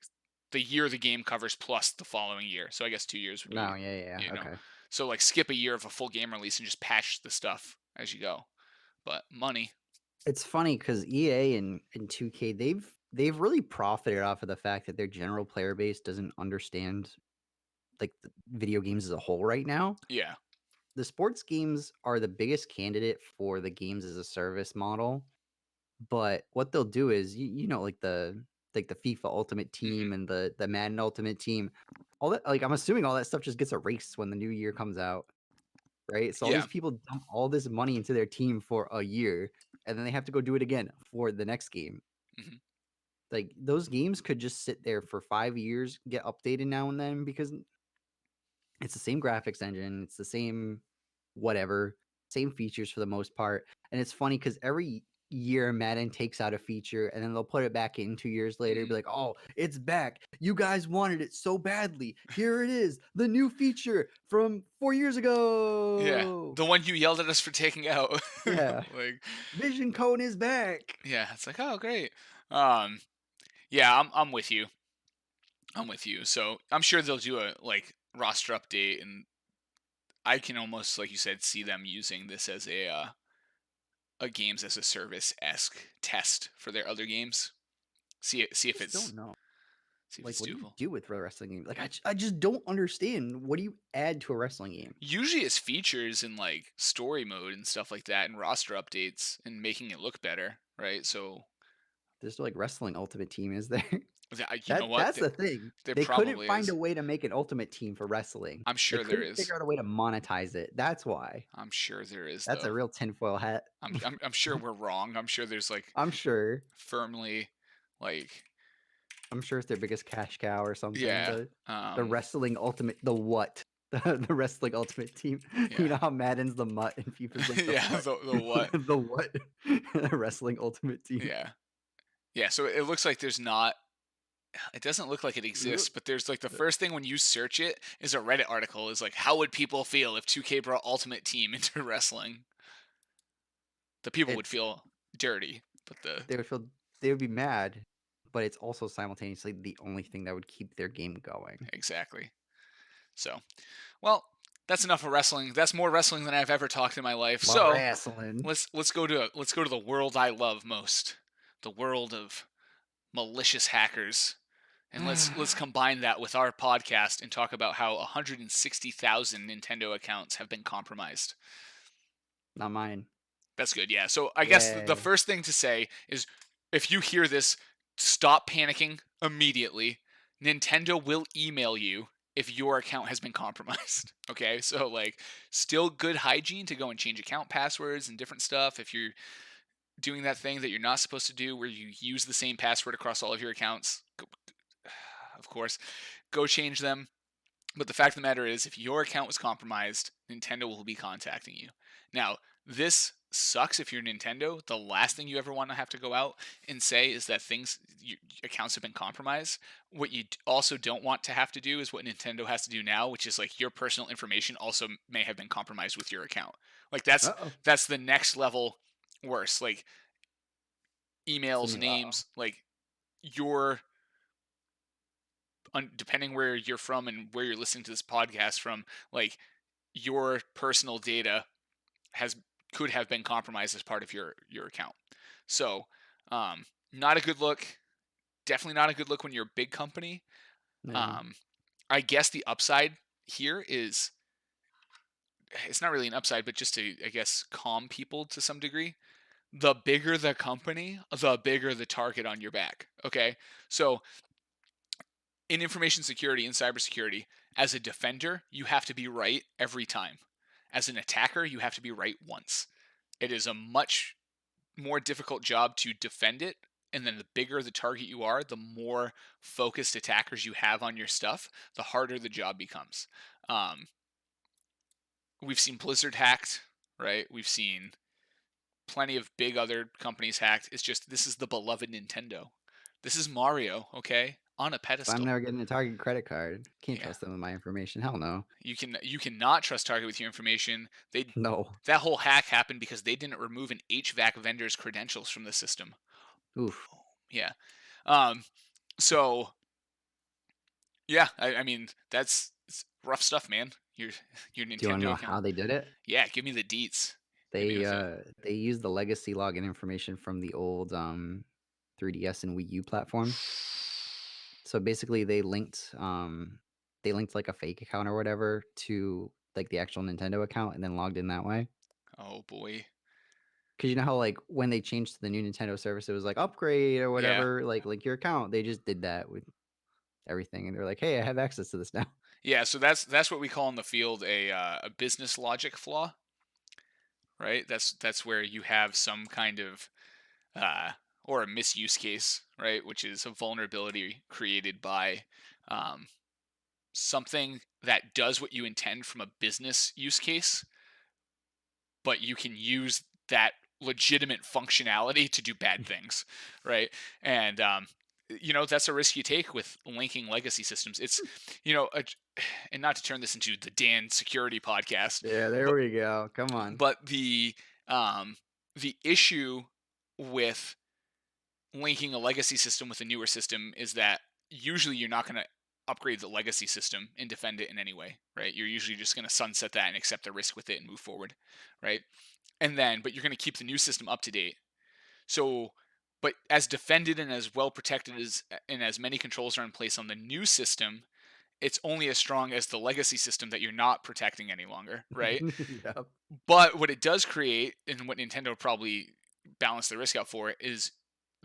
A: the year the game covers plus the following year. So I guess 2 years would
B: No,
A: be,
B: yeah, yeah,
A: you
B: yeah,
A: know.
B: okay.
A: So like skip a year of a full game release and just patch the stuff as you go. But money.
B: It's funny because EA and 2K, they've really profited off of the fact that their general player base doesn't understand, like, the video games as a whole right now.
A: Yeah.
B: The sports games are the biggest candidate for the games as a service model, but what they'll do is, like, the FIFA Ultimate
A: Mhm.
B: Team and the Madden Ultimate Team, all that like, I'm assuming all that stuff just gets erased when the new year comes out. Right? So all
A: Yeah.
B: these people dump all this money into their team for a year, and then they have to go do it again for the next game.
A: Mhm.
B: Like, those games could just sit there for 5 years, get updated now and then because it's the same graphics engine, it's the same whatever, same features for the most part, and it's funny because every year Madden takes out a feature, and then they'll put it back in 2 years later, be
A: Mhm.
B: like, "Oh, it's back. You guys wanted it so badly. Here it is, the new feature from 4 years
A: Yeah.
B: ago."
A: The one you yelled at us for taking out.
B: Yeah.
A: Like,
B: Vision Cone is back.
A: yeah, it's like, "Oh, great." Um yeah, I'm with you. I'm with you. So, I'm sure they'll do a like roster update, and I can almost like you said see them using this as a games as a service esque test for their other games. See it. See
B: I
A: if
B: just
A: it's
B: don't know.
A: see if
B: Like,
A: it's
B: what do you
A: doable.
B: do with a wrestling game? Like, I just don't understand. What do you add to a wrestling game?
A: Usually, it's features and like story mode and stuff like that, and roster updates and making it look better, right? So,
B: There's no, like, wrestling Ultimate Team, is there?
A: you know what?
B: That's the thing.
A: There
B: They couldn't
A: probably
B: find a
A: is.
B: way to make an Ultimate Team for wrestling.
A: I'm
B: They
A: sure there
B: couldn't
A: is.
B: figure out a way to monetize it. That's why.
A: I'm sure there is
B: That's a
A: though.
B: real tinfoil hat.
A: I'm sure we're wrong. I'm sure there's like
B: I'm sure.
A: firmly like
B: I'm sure it's their biggest cash cow or something.
A: Yeah.
B: The wrestling ultimate, the what? The wrestling ultimate team. You
A: Yeah.
B: know how Madden's the mutt and FIFA's like the
A: Yeah,
B: what?
A: the what?
B: The what? Wrestling ultimate team.
A: Yeah. Yeah, so it looks like there's not it doesn't look like it exists, but there's like the first thing when you search it is a Reddit article is like how would people feel if 2K brought Ultimate Team into wrestling? The people would
B: It's
A: feel dirty, but the
B: they would feel they would be mad, but it's also simultaneously the only thing that would keep their game going.
A: exactly. So, well, that's enough of wrestling. That's more wrestling than I've ever talked in my life.
B: My
A: So,
B: wrestling.
A: let's go to the world I love most, the world of malicious hackers. And let's combine that with our podcast and talk about how 160,000 Nintendo accounts have been compromised.
B: Not mine.
A: That's good. Yeah. So I guess the
B: Yay.
A: first thing to say is if you hear this, stop panicking immediately. Nintendo will email you if your account has been compromised. Okay? So like still good hygiene to go and change account passwords and different stuff if you're doing that thing that you're not supposed to do where you use the same password across all of your accounts. Of course, go change them. But the fact of the matter is, if your account was compromised, Nintendo will be contacting you. Now, this sucks if you're Nintendo. The last thing you ever want to have to go out and say is that your accounts have been compromised. What you also don't want to have to do is what Nintendo has to do now, which is like your personal information also may have been compromised with your account. Like
B: Uh-oh.
A: that's the next level worse. Like
B: So
A: emails,
B: mean, uh-oh.
A: names, like your depending where you're from and where you're listening to this podcast from, like your personal data has could have been compromised as part of your account. So, not a good look. Definitely not a good look when you're a big company.
B: Yeah.
A: Um, I guess the upside here is it's not really an upside, but just to I guess calm people to some degree. The bigger the company, the bigger the target on your back. Okay, so in information security and cybersecurity, as a defender, you have to be right every time. As an attacker, you have to be right once. It is a much more difficult job to defend it. And then the bigger the target you are, the more focused attackers you have on your stuff, the harder the job becomes. Um, we've seen Blizzard hacked, right? We've seen plenty of big other companies hacked. It's just this is the beloved Nintendo. This is Mario, okay? On a
B: So I'm
A: pedestal.
B: never getting a Target credit card. Can't
A: Yeah.
B: trust them with my information. Hell no.
A: You cannot trust Target with your information. They
B: No.
A: that whole hack happened because they didn't remove an HVAC vendor's credentials from the system.
B: Oof.
A: Yeah. Um. So yeah, I mean that's it's rough stuff, man. Your
B: Do you wanna
A: Nintendo
B: know
A: account.
B: how they did it?
A: Yeah, give me the deets. Hit me
B: They,
A: with it.
B: uh, they used the legacy login information from the old, 3DS and Wii U platform. So basically they linked like a fake account or whatever to like the actual Nintendo account and then logged in that way.
A: Oh boy.
B: 'Cause you know how like when they changed to the new Nintendo service, it was like upgrade or
A: Yeah.
B: whatever, like link your account. They just did that with everything and they're like, "Hey, I have access to this now."
A: Yeah. So that's what we call in the field a business logic flaw, right? That's where you have some kind of or a misuse case, right? Which is a vulnerability created by um, something that does what you intend from a business use case, but you can use that legitimate functionality to do bad things, right? And that's a risk you take with linking legacy systems. It's you know, a, and not to turn this into the Dan security podcast,
B: Yeah, there
A: but
B: we go. Come on.
A: but um, the issue with linking a legacy system with a newer system is that usually you're not going to upgrade the legacy system and defend it in any way, right? You're usually just going to sunset that and accept the risk with it and move forward, right? But you're going to keep the new system up to date. So, but as defended and as well protected as and as many controls are in place on the new system, it's only as strong as the legacy system that you're not protecting any longer, right?
B: Yep.
A: But what it does create, and what Nintendo probably balanced the risk out for, is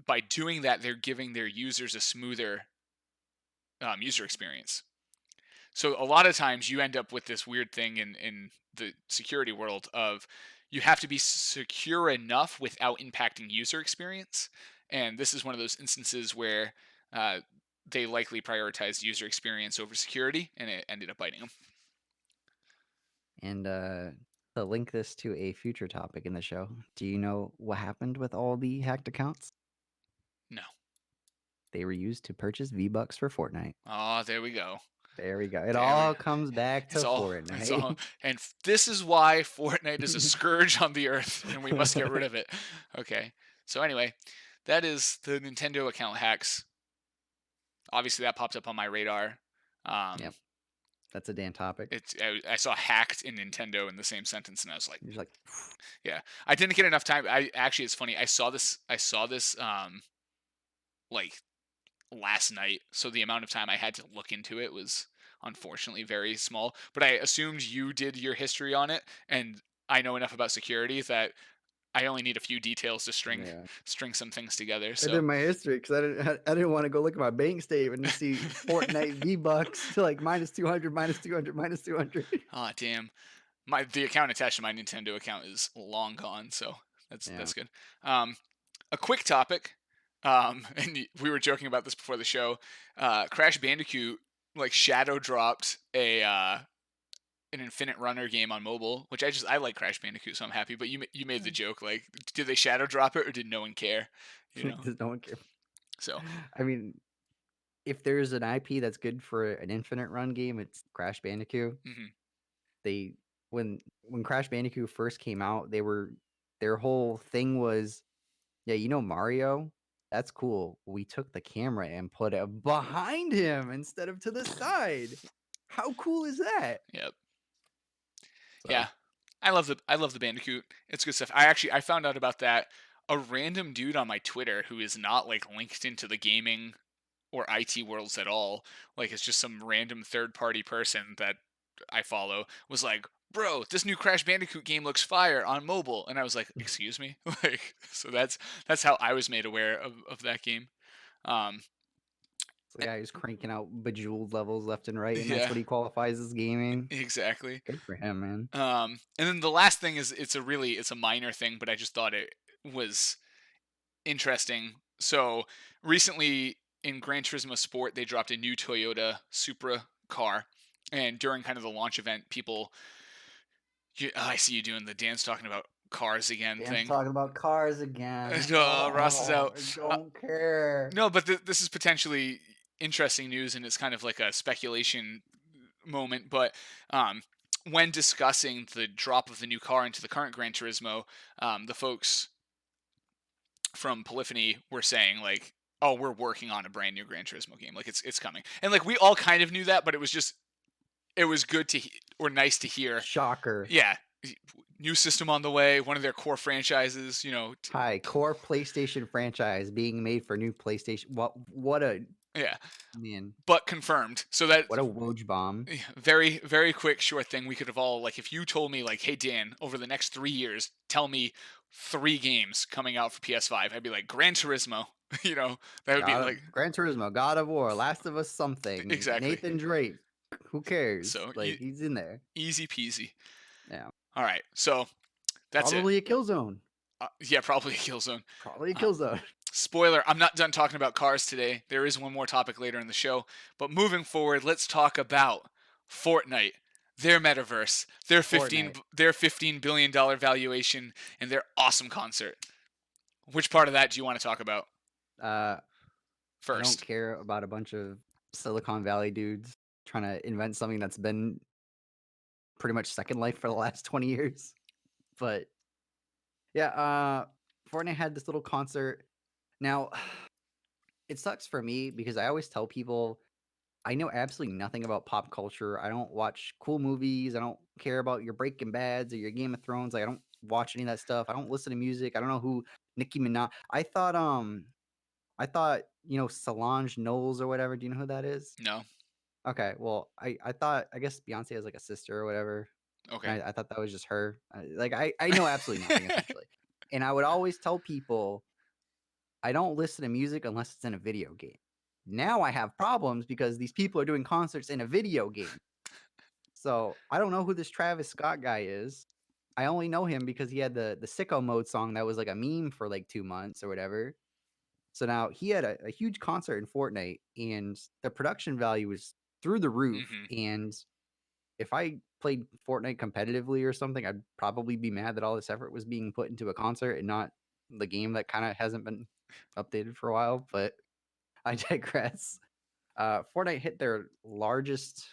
A: by doing that, they're giving their users a smoother user experience. So a lot of times you end up with this weird thing in the security world of you have to be secure enough without impacting user experience. And this is one of those instances where uh, they likely prioritized user experience over security, and it ended up biting them.
B: And to link this to a future topic in the show, do you know what happened with all the hacked accounts?
A: No.
B: They were used to purchase V-Bucks for Fortnite.
A: Oh, there we go.
B: There we go. It
A: There we
B: all comes back to
A: it's all,
B: Fortnite.
A: and this is why Fortnite is a scourge on the earth, and we must get rid of it. Okay. So anyway, that is the Nintendo account hacks. Obviously, that popped up on my radar. Um,
B: Yep, that's a damn topic.
A: I saw hacked in Nintendo in the same sentence, and I was like,
B: You're just like,
A: yeah. I didn't get enough time. I actually, it's funny. I saw this like last night, so the amount of time I had to look into it was unfortunately very small. But I assumed you did your history on it, and I know enough about security that I only need a few details to
B: yeah.
A: string some things together.
B: I did
A: So
B: my history because I didn't want to go look at my bank statement and see Fortnite V-Bucks to like minus 200, minus 200, minus 200.
A: ah damn, the account attached to my Nintendo account is long gone, so
B: Yeah.
A: that's good. Um, a quick topic, and we were joking about this before the show. Crash Bandicoot like shadow dropped a an Infinite Runner game on mobile, which I like Crash Bandicoot, so I'm happy. But you made the joke like, did they shadow drop it or did no one care? You know,
B: Does no one care?
A: so
B: I mean, if there's an IP that's good for an infinite run game, it's Crash Bandicoot.
A: mhm.
B: They when Crash Bandicoot first came out, their whole thing was, yeah, Mario? That's cool. We took the camera and put it behind him instead of to the side. How cool is that?
A: Yep,
B: So,
A: yeah. I love the Bandicoot. It's good stuff. I found out about that. A random dude on my Twitter who is not like linked into the gaming or IT worlds at all, like it's just some random third party person that I follow, was like, "Bro, this new Crash Bandicoot game looks fire on mobile," and I was like, "Excuse me," like so that's how I was made aware of that game. Um,
B: it's the
A: eh,
B: guy who's cranking out Bejeweled levels left and right, and that's
A: yeah,
B: what he qualifies as gaming.
A: exactly.
B: Good for him, man.
A: And then the last thing is it's a minor thing, but I just thought it was interesting. So recently in Gran Turismo Sport, they dropped a new Toyota Supra car, and during kind of the launch event, I see you doing the dance talking about cars again
B: Dan's
A: thing.
B: talking about cars again.
A: Ross is
B: Oh,
A: out.
B: I
A: Uh,
B: don't care.
A: no, but this is potentially interesting news, and it's kind of like a speculation moment. But um, when discussing the drop of the new car into the current Gran Turismo, the folks from Polyphony were saying like, "Oh, we're working on a brand new Gran Turismo game. Like it's coming." And like we all kind of knew that, but it was good to or nice to hear.
B: Shocker.
A: Yeah, new system on the way. One of their core franchises.
B: Hi, core PlayStation franchise being made for new PlayStation. What a
A: Yeah,
B: man.
A: but confirmed. So that
B: What a Woj bomb.
A: yeah, very very quick short thing. We could have all like if you told me like, "Hey Dan, over the next 3 years, tell me 3 games coming out for PS5," I'd be like Gran Turismo. That would be like
B: Gran Turismo, God of War, Last of Us something,
A: exactly.
B: Nathan Drake. Who cares?
A: So
B: Like he's in there.
A: easy peasy.
B: Yeah.
A: All right, so that's it.
B: Probably a kill zone.
A: Yeah, probably a kill zone.
B: Probably a
A: Uh,
B: kill zone.
A: Spoiler: I'm not done talking about cars today. There is one more topic later in the show, but moving forward, let's talk about Fortnite, their metaverse,
B: Fortnite.
A: their $15 billion valuation, and their awesome concert. Which part of that do you want to talk about
B: Uh I don't
A: first?
B: care about a bunch of Silicon Valley dudes trying to invent something that's been pretty much Second Life for the last 20 years. But yeah, Fortnite had this little concert. Now, it sucks for me because I always tell people I know absolutely nothing about pop culture. I don't watch cool movies. I don't care about your Breaking Bads or your Game of Thrones. Like, I don't watch any of that stuff. I don't listen to music. I don't know who Nicki Minaj. I thought Solange Knowles or whatever. Do you know who that is?
A: No.
B: Okay, well, I thought I guess Beyonce has like a sister or whatever,
A: Okay.
B: and I thought that was just her. I know absolutely nothing essentially, and I would always tell people I don't listen to music unless it's in a video game. Now I have problems because these people are doing concerts in a video game. So I don't know who this Travis Scott guy is. I only know him because he had the sicko mode song that was like a meme for like 2 months or whatever. So now he had a huge concert in Fortnite, and the production value was through the roof.
A: Mhm.
B: And if I played Fortnite competitively or something, I'd probably be mad that all this effort was being put into a concert and not the game that kind of hasn't been updated for a while. But I digress. Fortnite hit their largest,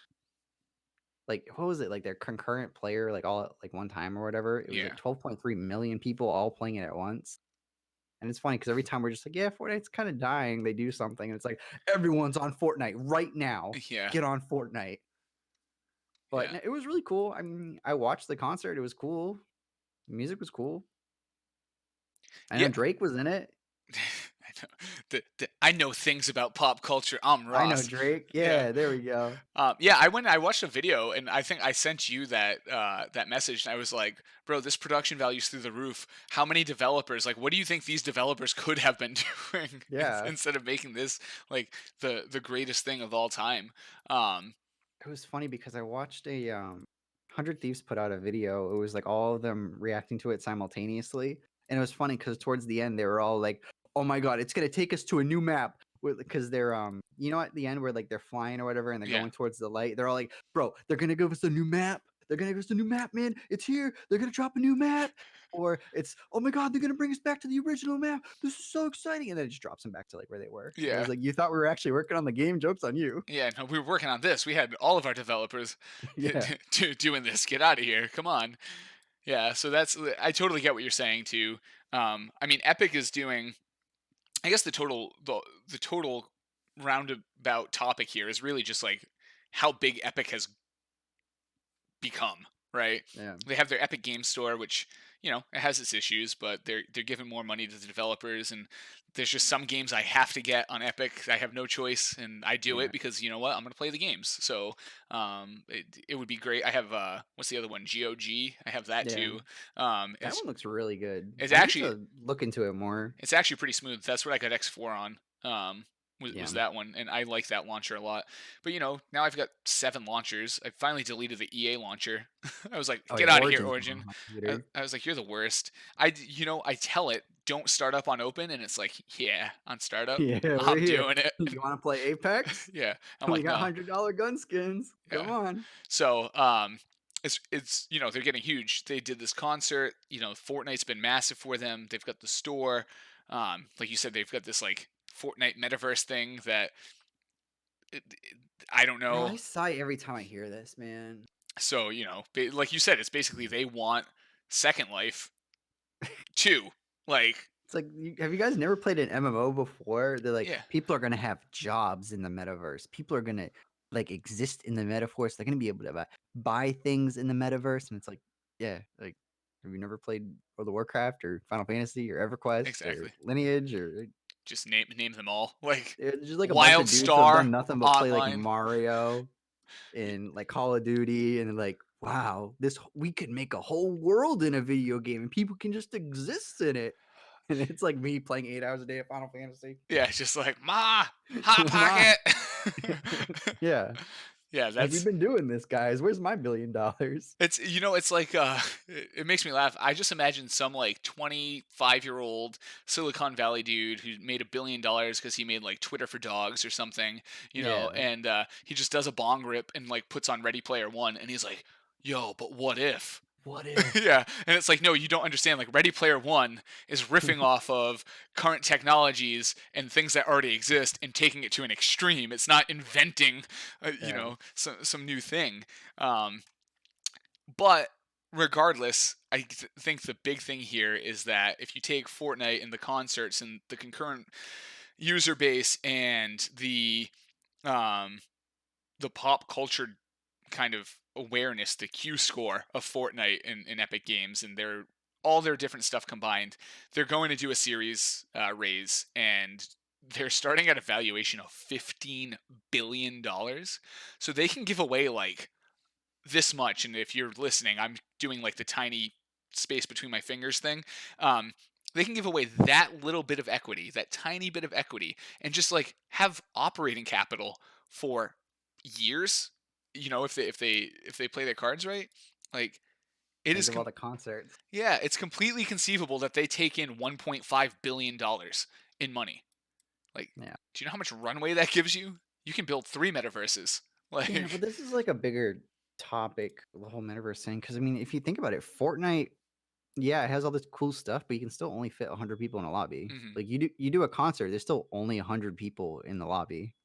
B: like, what was it? Like their concurrent player, like all at like one time or whatever. It was
A: Yeah.
B: like 12.3 million people all playing it at once. And it's funny because every time we're just like, yeah, Fortnite's kind of dying. They do something, and it's like everyone's on Fortnite right now.
A: Yeah.
B: Get on Fortnite. But
A: Yeah.
B: it was really cool. I mean, I watched the concert. It was cool. The music was cool. I know
A: Yeah.
B: Drake was in it.
A: I know. I know things about pop culture. I'm
B: I know
A: Ross.
B: Drake.
A: Yeah.
B: Yeah, there we go.
A: Yeah, I went and I watched a video, and I think I sent you that message, and I was like, "Bro, this production value's through the roof. How many developers? Like, what do you think these developers could have been doing
B: Yeah.
A: instead of making this like the greatest thing of all time?" Um,
B: It was funny because I watched a 100 Thieves put out a video. It was like all of them reacting to it simultaneously. And it was funny because towards the end they were all like, "Oh my god, it's gonna take us to a new map." Because they're you know, at the end where like they're flying or whatever and they're
A: yeah,
B: going towards the light, they're all like, "Bro, they're gonna give us a new map. They're gonna give us a new map, man. It's here. They're gonna drop a new map." Or it's, "Oh my god, they're gonna bring us back to the original map. This is so exciting." And then it just drops them back to like where they were. And it was
A: yeah,
B: like, you thought we were actually working on the game? Joke's on you.
A: yeah. No, we were working on this. We had all of our developers
B: Yeah.
A: doing this. Get out of here! Come on. Yeah. So that's I totally get what you're saying too. I mean, Epic is doing. I guess the total roundabout topic here is really just like how big Epic has become, right?
B: Yeah.
A: They have their Epic Game Store, which it has its issues, but they're giving more money to the developers, and there's just some games I have to get on Epic. I have no choice, and I do
B: Yeah.
A: it because you know what? I'm gonna play the games. So it would be great. I have what's the other one? GOG. I have that
B: Yeah.
A: too.
B: That
A: It's
B: one looks really good.
A: it's
B: I need
A: actually
B: to look into it more.
A: it's actually pretty smooth. That's what I got X4 on. Was
B: Yeah.
A: that one, and I like that launcher a lot. But now I've got 7 launchers. I finally deleted the EA launcher. I was like,
B: Oh
A: get
B: yeah,
A: out of here,
B: Origin's not
A: Origin.
B: on my
A: I,
B: computer.
A: I was like, you're the worst. I tell it don't start up on open, and it's like, yeah, on startup,
B: Yeah, we're
A: I'm
B: here.
A: doing it.
B: You wanna play Apex?
A: Yeah, I'm
B: We
A: like,
B: got
A: no,
B: $100 gun skins. Come
A: yeah.
B: on.
A: So it's they're getting huge. They did this concert. Fortnite's been massive for them. They've got the store. Like you said, they've got this like Fortnite metaverse thing that I don't
B: Bro,
A: know.
B: I sigh every time I hear this, man.
A: So like you said, it's basically they want Second Life 2. Like,
B: It's like, have you guys never played an MMO before? They're like,
A: yeah,
B: people are gonna have jobs in the metaverse. People are gonna like exist in the metaverse. They're gonna be able to buy things in the metaverse, and it's like, yeah, like, have you never played World of Warcraft or Final Fantasy or EverQuest or
A: exactly.
B: Lineage or
A: Just name them all. Like
B: there's just like a bunch of dudes who have
A: WildStar
B: done nothing but play like
A: Online.
B: Mario and like Call of Duty, and they're like, wow, we could make a whole world in a video game and people can just exist in it. And it's like me playing 8 hours a day of Final Fantasy.
A: Yeah, it's just like ma hot
B: Ma,
A: pocket.
B: yeah.
A: Yeah,
B: Have you
A: that's
B: been doing this, guys? Where's my $1 billion?
A: it's like it makes me laugh. I just imagine some like 25-year-old Silicon Valley dude who made $1 billion because he made like Twitter for dogs or something,
B: Yeah.
A: and he just does a bong rip and like puts on Ready Player One, and he's like, "Yo, but what if?"
B: What if?
A: Yeah, and it's like, no, you don't understand. Like, Ready Player One is riffing off of current technologies and things that already exist and taking it to an extreme. It's not inventing,
B: Yeah.
A: some new thing. Um, but regardless, I think the big thing here is that if you take Fortnite and the concerts and the concurrent user base and um, the pop culture kind of awareness, the Q score of Fortnite and Epic Games, and all their different stuff combined, they're going to do a series raise, and they're starting at a valuation of $15 billion. So they can give away like this much. And if you're listening, I'm doing like the tiny space between my fingers thing. Um, they can give away that little bit of equity, that tiny bit of equity, and just like have operating capital for years. If they play their cards right, like it
B: Think
A: is.
B: of all the concerts.
A: Yeah, it's completely conceivable that they take in $1.5 billion in money. Like,
B: Yeah.
A: do you know how much runway that gives you? You can build 3 metaverses.
B: Yeah, but
A: Like,
B: this is like a bigger topic, the whole metaverse thing. Because I mean, if you think about it, Fortnite, yeah, it has all this cool stuff, but you can still only fit 100 people in a lobby.
A: mhm,
B: Like you do a concert, there's still only 100 people in the lobby.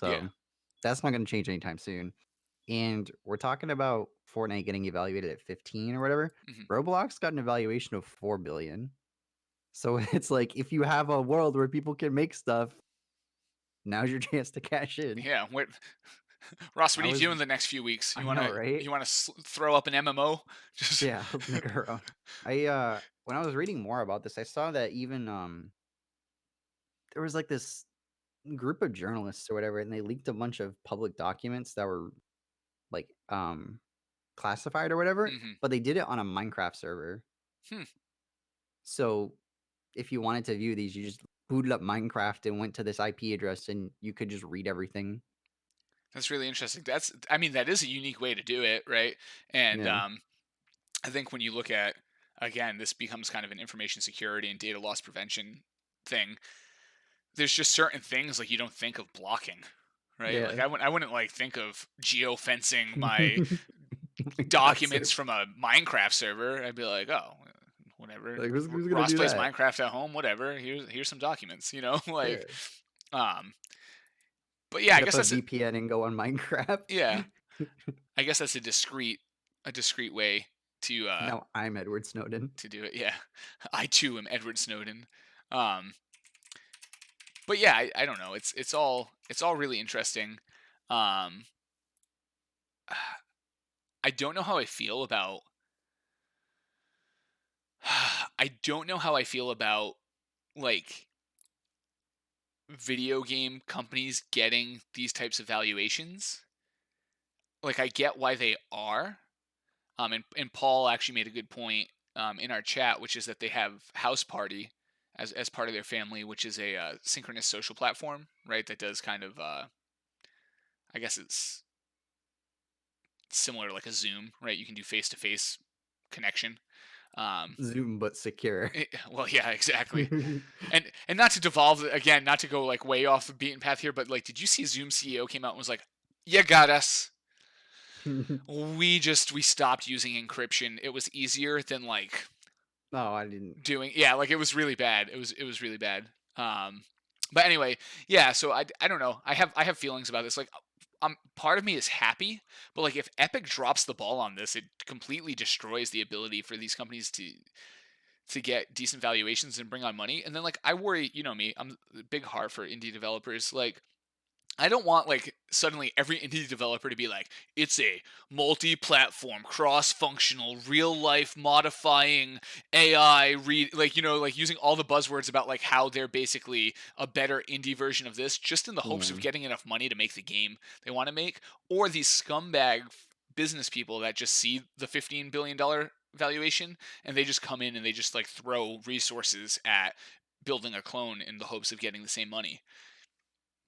A: yeah,
B: So that's not going to change anytime soon. And we're talking about Fortnite getting evaluated at 15 or whatever.
A: mhm.
B: Roblox got an evaluation of 4 billion. So it's like if you have a world where people can make stuff, now's your chance to cash in.
A: Yeah, what Ross, what
B: I
A: are you
B: was
A: doing the next few weeks?
B: I know, right?
A: You wanna throw up an MMO? Just
B: Yeah, let's make our own. When I was reading more about this, I saw that even there was like this group of journalists or whatever, and they leaked a bunch of public documents that were like classified or whatever,
A: Mhm.
B: but they did it on a Minecraft server.
A: Hmm,
B: So if you wanted to view these, you just booted up Minecraft and went to this IP address and you could just read everything.
A: that's really interesting. I mean, that is a unique way to do it, right? And,
B: Yeah.
A: I think when you look at again, this becomes kind of an information security and data loss prevention thing. There's just certain things, like, you don't think of blocking, right? Like,
B: Yeah.
A: I wouldn't, like, think of geofencing my
B: Minecraft
A: documents
B: server.
A: from a Minecraft server. I'd be like, "Oh, whatever.
B: Like who's gonna
A: Ross
B: do
A: plays
B: that?
A: Minecraft at home, whatever. Here's some documents," you know?
B: Yeah.
A: Like, um, but yeah, I
B: Set
A: guess
B: up a
A: that's a
B: VPN and go on Minecraft.
A: yeah, I guess that's a discreet way
B: Now I'm Edward Snowden.
A: to do it, yeah. I too am Edward Snowden. Um, but yeah, I don't know. It's all really interesting. Um, I don't know how I feel about I don't know how I feel about like video game companies getting these types of valuations. Like I get why they are. And Paul actually made a good point in our chat, which is that they have House Party as part of their family, which is a synchronous social platform, right? That does kind of I guess it's similar to like a Zoom, right? You can do face to face connection. Um,
B: Zoom but secure.
A: well, yeah, exactly. And not to devolve again, not to go like way off the beaten path here, but like, did you see Zoom CEO came out and was like, "You got us. We stopped using encryption. It was easier than like
B: No, I didn't.
A: doing yeah, like it was really bad. It was really bad. But anyway, yeah. So I don't know. I have feelings about this. Like, part of me is happy, but like if Epic drops the ball on this, it completely destroys the ability for these companies to get decent valuations and bring on money. And then like I worry, you know me, I'm a big heart for indie developers. Like I don't want like suddenly every indie developer to be like, it's a multi-platform, cross-functional, real-life modifying AI read like like using all the buzzwords about like how they're basically a better indie version of this just in the hopes
B: Yeah.
A: of getting enough money to make the game they want to make, or these scumbag business people that just see the $15 billion valuation and they just come in and they just like throw resources at building a clone in the hopes of getting the same money.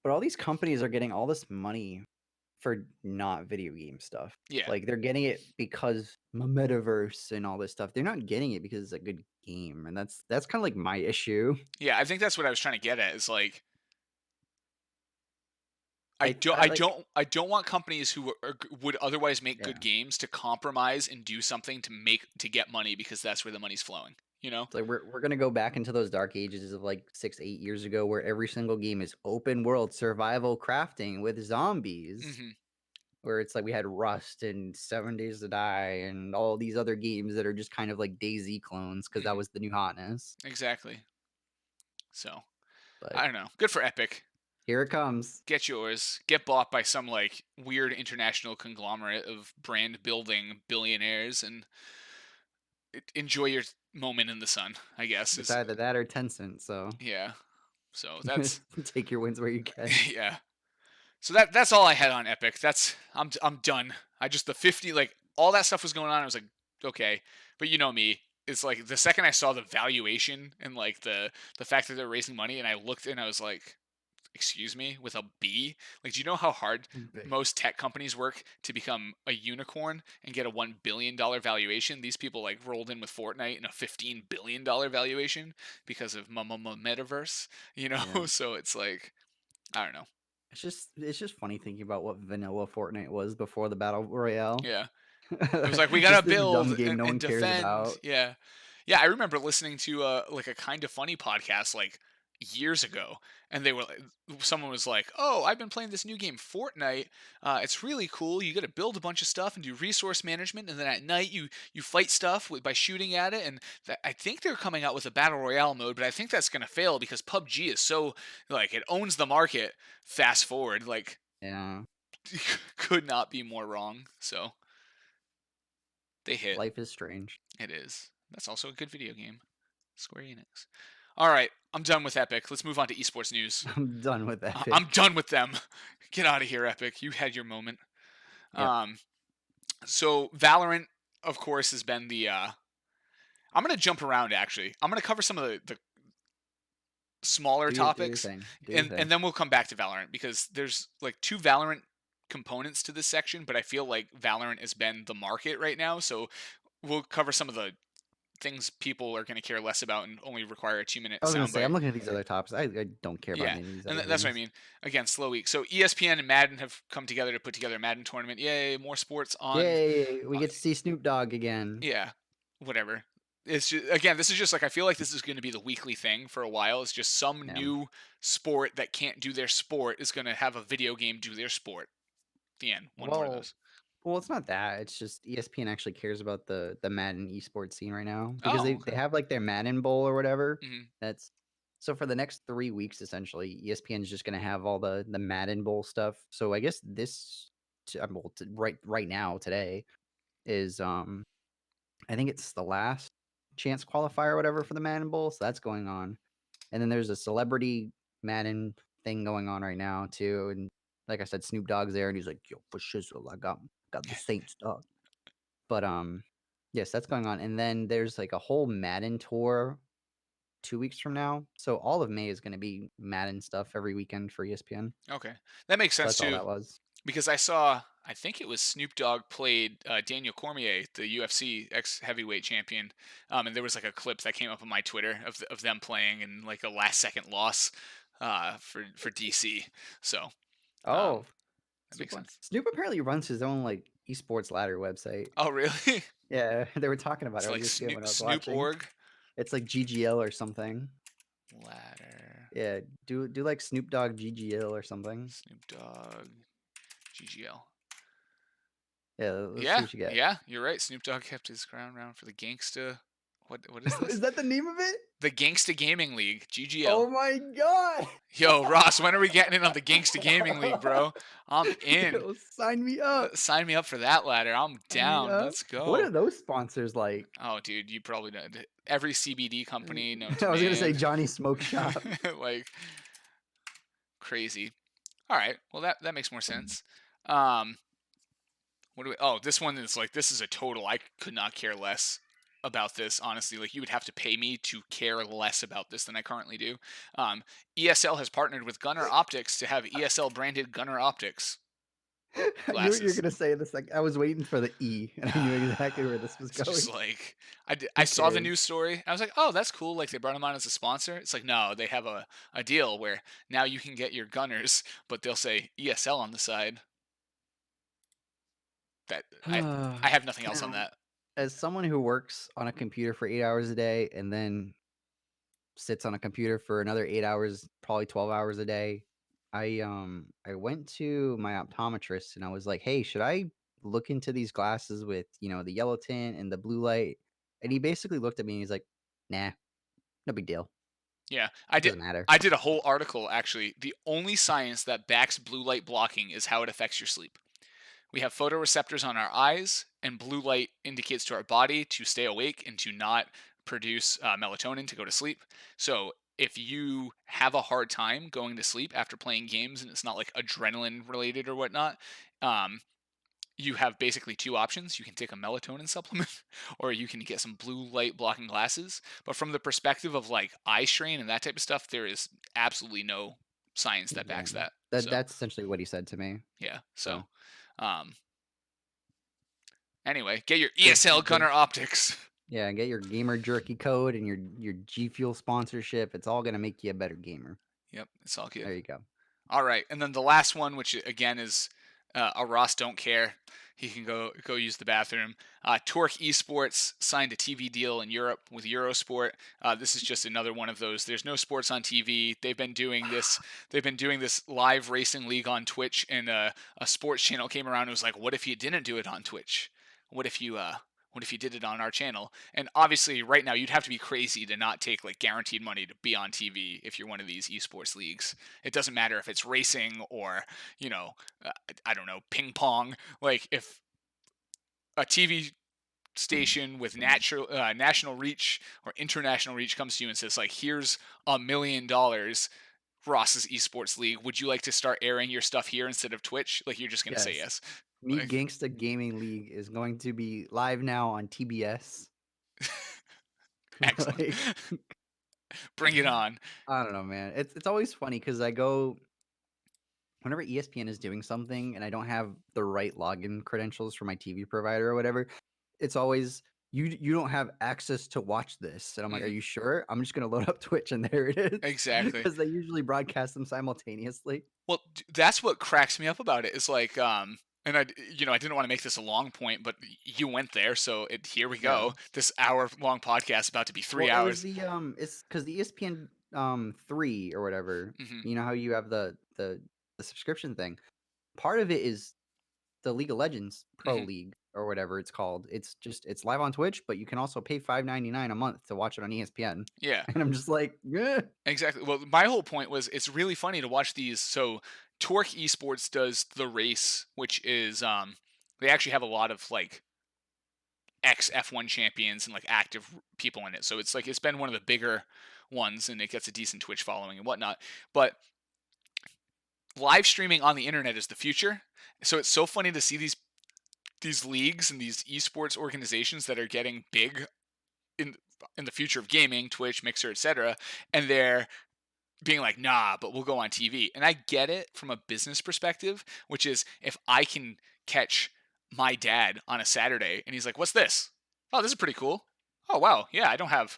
B: But all these companies are getting all this money for not video game stuff.
A: Yeah.
B: Like they're getting it because metaverse and all this stuff. They're not getting it because it's a good game, and that's kind of like my issue.
A: Yeah, I think that's what I was trying to get at is like
B: I like
A: I don't want companies who would otherwise make good
B: yeah.
A: games to compromise and do something to get money because that's where the money's flowing, you know?
B: It's like we're gonna go back into those dark ages of like 6, 8 years ago, where every single game is open world survival crafting with zombies.
A: Mhm.
B: Where it's like we had Rust and 7 Days to Die and all these other games that are just kind of like DayZ clones because that
A: Mhm.
B: was the new hotness.
A: Exactly. So,
B: But
A: I don't know. Good for Epic.
B: here it comes.
A: Get yours. Get bought by some like weird international conglomerate of brand building billionaires and enjoy your moment in the sun, I guess
B: It's
A: is
B: either that or Tencent. So
A: yeah. So, that's
B: take your wins where you can.
A: yeah. So that's all I had on Epic. I'm done. I just the 50 like all that stuff was going on. I was like, okay, but you know me. It's like the second I saw the valuation and like the fact that they're raising money, and I looked and I was like, excuse me, with a B. Like, do you know how hard
B: Big.
A: most tech companies work to become a unicorn and get a $1 billion valuation? These people like rolled in with Fortnite and a $15 billion valuation because of Metaverse, you know?
B: Yeah.
A: So it's like, I don't know.
B: It's just funny thinking about what vanilla Fortnite was before the battle royale.
A: Yeah. It was like we gotta
B: Just this
A: build
B: dumb game no
A: and
B: one cares
A: defend.
B: about.
A: Yeah, yeah. I remember listening to like a kind of funny podcast like years ago, and they were like, someone was like, "Oh, I've been playing this new game, Fortnite. It's really cool. You got to build a bunch of stuff and do resource management, and then at night you fight stuff by shooting at it. And I think they're coming out with a battle royale mode, but I think that's gonna fail because PUBG is so like it owns the market. Fast forward, like
B: Yeah,
A: could not be more wrong. So they hit.
B: life is strange.
A: It is. That's also a good video game. Square Enix. All right, I'm done with Epic. Let's move on to esports news.
B: I'm done with
A: I'm
B: Epic.
A: done with them. Get out of here, Epic. You had your moment.
B: Yep.
A: Um, so Valorant, of course, has been the. I'm gonna jump around. Actually, I'm gonna cover some of the smaller
B: Do your
A: topics,
B: thing. Do your
A: and
B: thing.
A: then we'll come back to Valorant because there's like two Valorant components to this section, but I feel like Valorant has been the market right now. So we'll cover some of the things people are going to care less about and only require a 2 minute
B: I was gonna say
A: soundbite.
B: I'm looking at these other topics. I don't care about
A: Yeah,
B: any of these
A: and
B: other
A: that's what I
B: things.
A: mean. Again, slow week. So ESPN and Madden have come together to put together a Madden tournament. Yay, more sports on.
B: Yay! We
A: Uh,
B: get to see Snoop Dogg again.
A: yeah, whatever. It's just, again, this is just like I feel like this is going to be the weekly thing for a while. It's just some
B: Yeah.
A: new sport that can't do their sport is going to have a video game do their sport. The end. One more of
B: Well,
A: those.
B: well, it's not that. It's just ESPN actually cares about the Madden esports scene right now because
A: Oh,
B: they
A: okay.
B: have like their Madden Bowl or whatever.
A: Hmm.
B: That's so for the next 3 weeks essentially, ESPN is just gonna have all the Madden Bowl stuff. So I guess well, right now today is I think it's the last chance qualifier or whatever for the Madden Bowl. So that's going on, and then there's a celebrity Madden thing going on right now too. And like I said, Snoop Dogg's there, and he's like, "Yo, for shizzle, I got the Saints dog." But yes, that's going on, and then there's like a whole Madden tour 2 weeks from now. So all of May is going to be Madden stuff every weekend for ESPN.
A: Okay, that makes
B: So
A: sense
B: that's all
A: too.
B: that was.
A: Because I saw, I think it was Snoop Dogg played Daniel Cormier, the UFC ex heavyweight champion, and there was like a clip that came up on my Twitter of them playing and like a last second loss for DC. So
B: Oh,
A: that makes sense.
B: Snoop apparently runs his own like esports ladder website.
A: Oh really?
B: Yeah, they were talking about
A: It's
B: it
A: like
B: earlier today when I was
A: Snoop
B: watching.
A: org
B: It's like GGL or something.
A: ladder
B: Yeah, do like Snoop Dogg GGL or something.
A: Snoop Dogg GGL.
B: Yeah, let's see
A: Yeah,
B: what you get.
A: yeah, you're right. Snoop Dogg kept his crown round for the Gangsta. What is
B: Is
A: this?
B: that the name of it?
A: The Gangsta Gaming League GGL.
B: Oh my god!
A: Yo, Ross, when are we getting in on the Gangsta Gaming League, bro? I'm in.
B: Yo, sign me up.
A: Sign me up for that ladder. I'm
B: Sign me
A: down.
B: up.
A: Let's
B: What are
A: go.
B: those sponsors like?
A: Oh, dude, you probably know every CBD company known to
B: I was gonna say
A: man.
B: Johnny Smoke Shop.
A: Like crazy. All right. Well, that makes more sense. Um, what do we? Oh, this one is like this is a total. I could not care less about this. Honestly, like you would have to pay me to care less about this than I currently do. ESL has partnered with Gunner Optics to have ESL branded Gunner Optics
B: I knew what you were
A: glasses.
B: gonna say this. Like I was waiting for the E, and I knew exactly where this was
A: It's just
B: going.
A: like I
B: Who
A: saw the
B: cares?
A: news story. I was like, oh, that's cool. Like they brought him on as a sponsor. It's like no, they have a deal where now you can get your gunners, but they'll say ESL on the side. That I have nothing else on
B: Now,
A: that.
B: as someone who works on a computer for 8 hours a day and then sits on a computer for another 8 hours, probably 12 hours a day, I went to my optometrist and I was like, "Hey, should I look into these glasses with the yellow tint and the blue light?" And he basically looked at me and he's like, "Nah, no big deal.
A: Yeah,
B: It doesn't matter."
A: I did a whole article actually. The only science that backs blue light blocking is how it affects your sleep. We have photoreceptors on our eyes, and blue light indicates to our body to stay awake and to not produce melatonin to go to sleep. So, if you have a hard time going to sleep after playing games and it's not like adrenaline related or whatnot, um, you have basically two options. You can take a melatonin supplement or you can get some blue light blocking glasses. But from the perspective of like eye strain and that type of stuff, there is absolutely no science that
B: Yeah.
A: backs that.
B: That
A: So
B: that's essentially what he said to me.
A: yeah. So
B: So
A: um, anyway, get your
B: get
A: ESL
B: get
A: Gunner optics.
B: yeah, get your gamer jerky code and your G Fuel sponsorship. It's all gonna make you a better gamer.
A: Yep, it's all good.
B: There you go.
A: All right, and then the last one, which again is a Ross don't care. He can go use the bathroom. Torque Esports signed a TV deal in Europe with Eurosport. This is just another one of those. There's no sports on TV. They've been doing this. They've been doing this live racing league on Twitch, and a sports channel came around and was like, "What if you didn't do it on Twitch? What if you what if you did it on our channel?" And obviously, right now, you'd have to be crazy to not take like guaranteed money to be on TV if you're one of these esports leagues. It doesn't matter if it's racing or, you know, I don't know, ping pong. Like if a TV station with national reach or international reach comes to you and says like, "Here's $1 million, Ross's Esports League. Would you like to start airing your stuff here instead of Twitch?" Like you're just gonna say
B: Yes.
A: yes.
B: Me
A: Like
B: Gangsta Gaming League is going to be live now on TBS.
A: excellent.
B: Like
A: Bring it on.
B: I don't know, man. It's always funny because I go whenever ESPN is doing something and I don't have the right login credentials for my TV provider or whatever, it's always you don't have access to watch this. And I'm like, are
A: Mhm.
B: you sure? I'm just gonna load up Twitch and there it is.
A: Exactly.
B: Because they usually broadcast them simultaneously.
A: Well, that's what cracks me up about it is like, and I didn't want to make this a long point, but you went there, so here we
B: Yeah.
A: go. This hour-long podcast about to be
B: Well,
A: 3
B: it was
A: hours.
B: the it's because the ESPN 3 or whatever.
A: Hmm.
B: You know how you have the subscription thing. Part of it is the League of Legends Pro
A: Hmm.
B: League or whatever it's called. It's live on Twitch, but you can also pay $5.99 a month to watch it on ESPN.
A: Yeah,
B: And I'm just like, "Eh."
A: exactly. Well, my whole point was it's really funny to watch these. So, Torque Esports does the race, which is they actually have a lot of like ex F1 champions and like active people in it. So it's like it's been one of the bigger ones, and it gets a decent Twitch following and whatnot. But live streaming on the internet is the future. So it's so funny to see these leagues and these esports organizations that are getting big in in the future of gaming, Twitch, Mixer, etc., and they're being like, "Nah, but we'll go on TV." And I get it from a business perspective, which is if I can catch my dad on a Saturday and he's like, "What's this? Oh, this is pretty cool. Oh, wow. Yeah, I don't have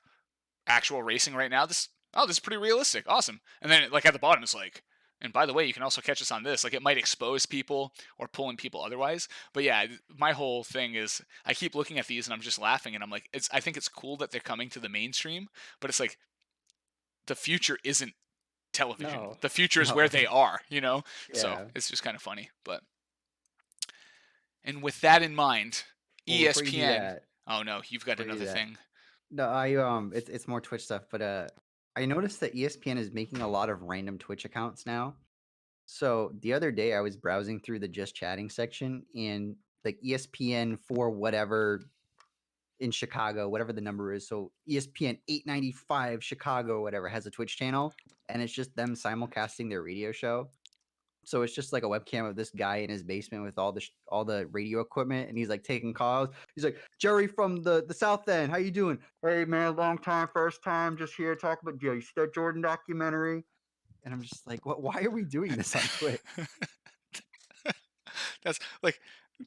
A: actual racing right now. This is pretty realistic. Awesome." And then like at the bottom it's like, "And by the way, you can also catch us on this." Like it might expose people or pull in people otherwise. But yeah, my whole thing is I keep looking at these and I'm just laughing and I'm like, I think it's cool that they're coming to the mainstream, but it's like the future isn't television.
B: No.
A: The future is where
B: No.
A: they are. So
B: Yeah.
A: it's just kind of funny. But and with that in mind,
B: Well, before you do
A: ESPN.
B: that,
A: Oh no, you've got
B: before you do
A: another
B: that,
A: thing.
B: no, it's more Twitch stuff, but I noticed that ESPN is making a lot of random Twitch accounts now. So the other day I was browsing through the just chatting section and like ESPN for whatever in Chicago, whatever the number is. So ESPN 895 Chicago or whatever has a Twitch channel and it's just them simulcasting their radio show. So it's just like a webcam of this guy in his basement with all the radio equipment, and he's like taking calls. He's like, "Jerry from the South End, how you doing? Hey man, long time, first time, just here talking about you see that Jordan documentary." And I'm just like, "What? Why are we doing this on Twitch?"
A: That's like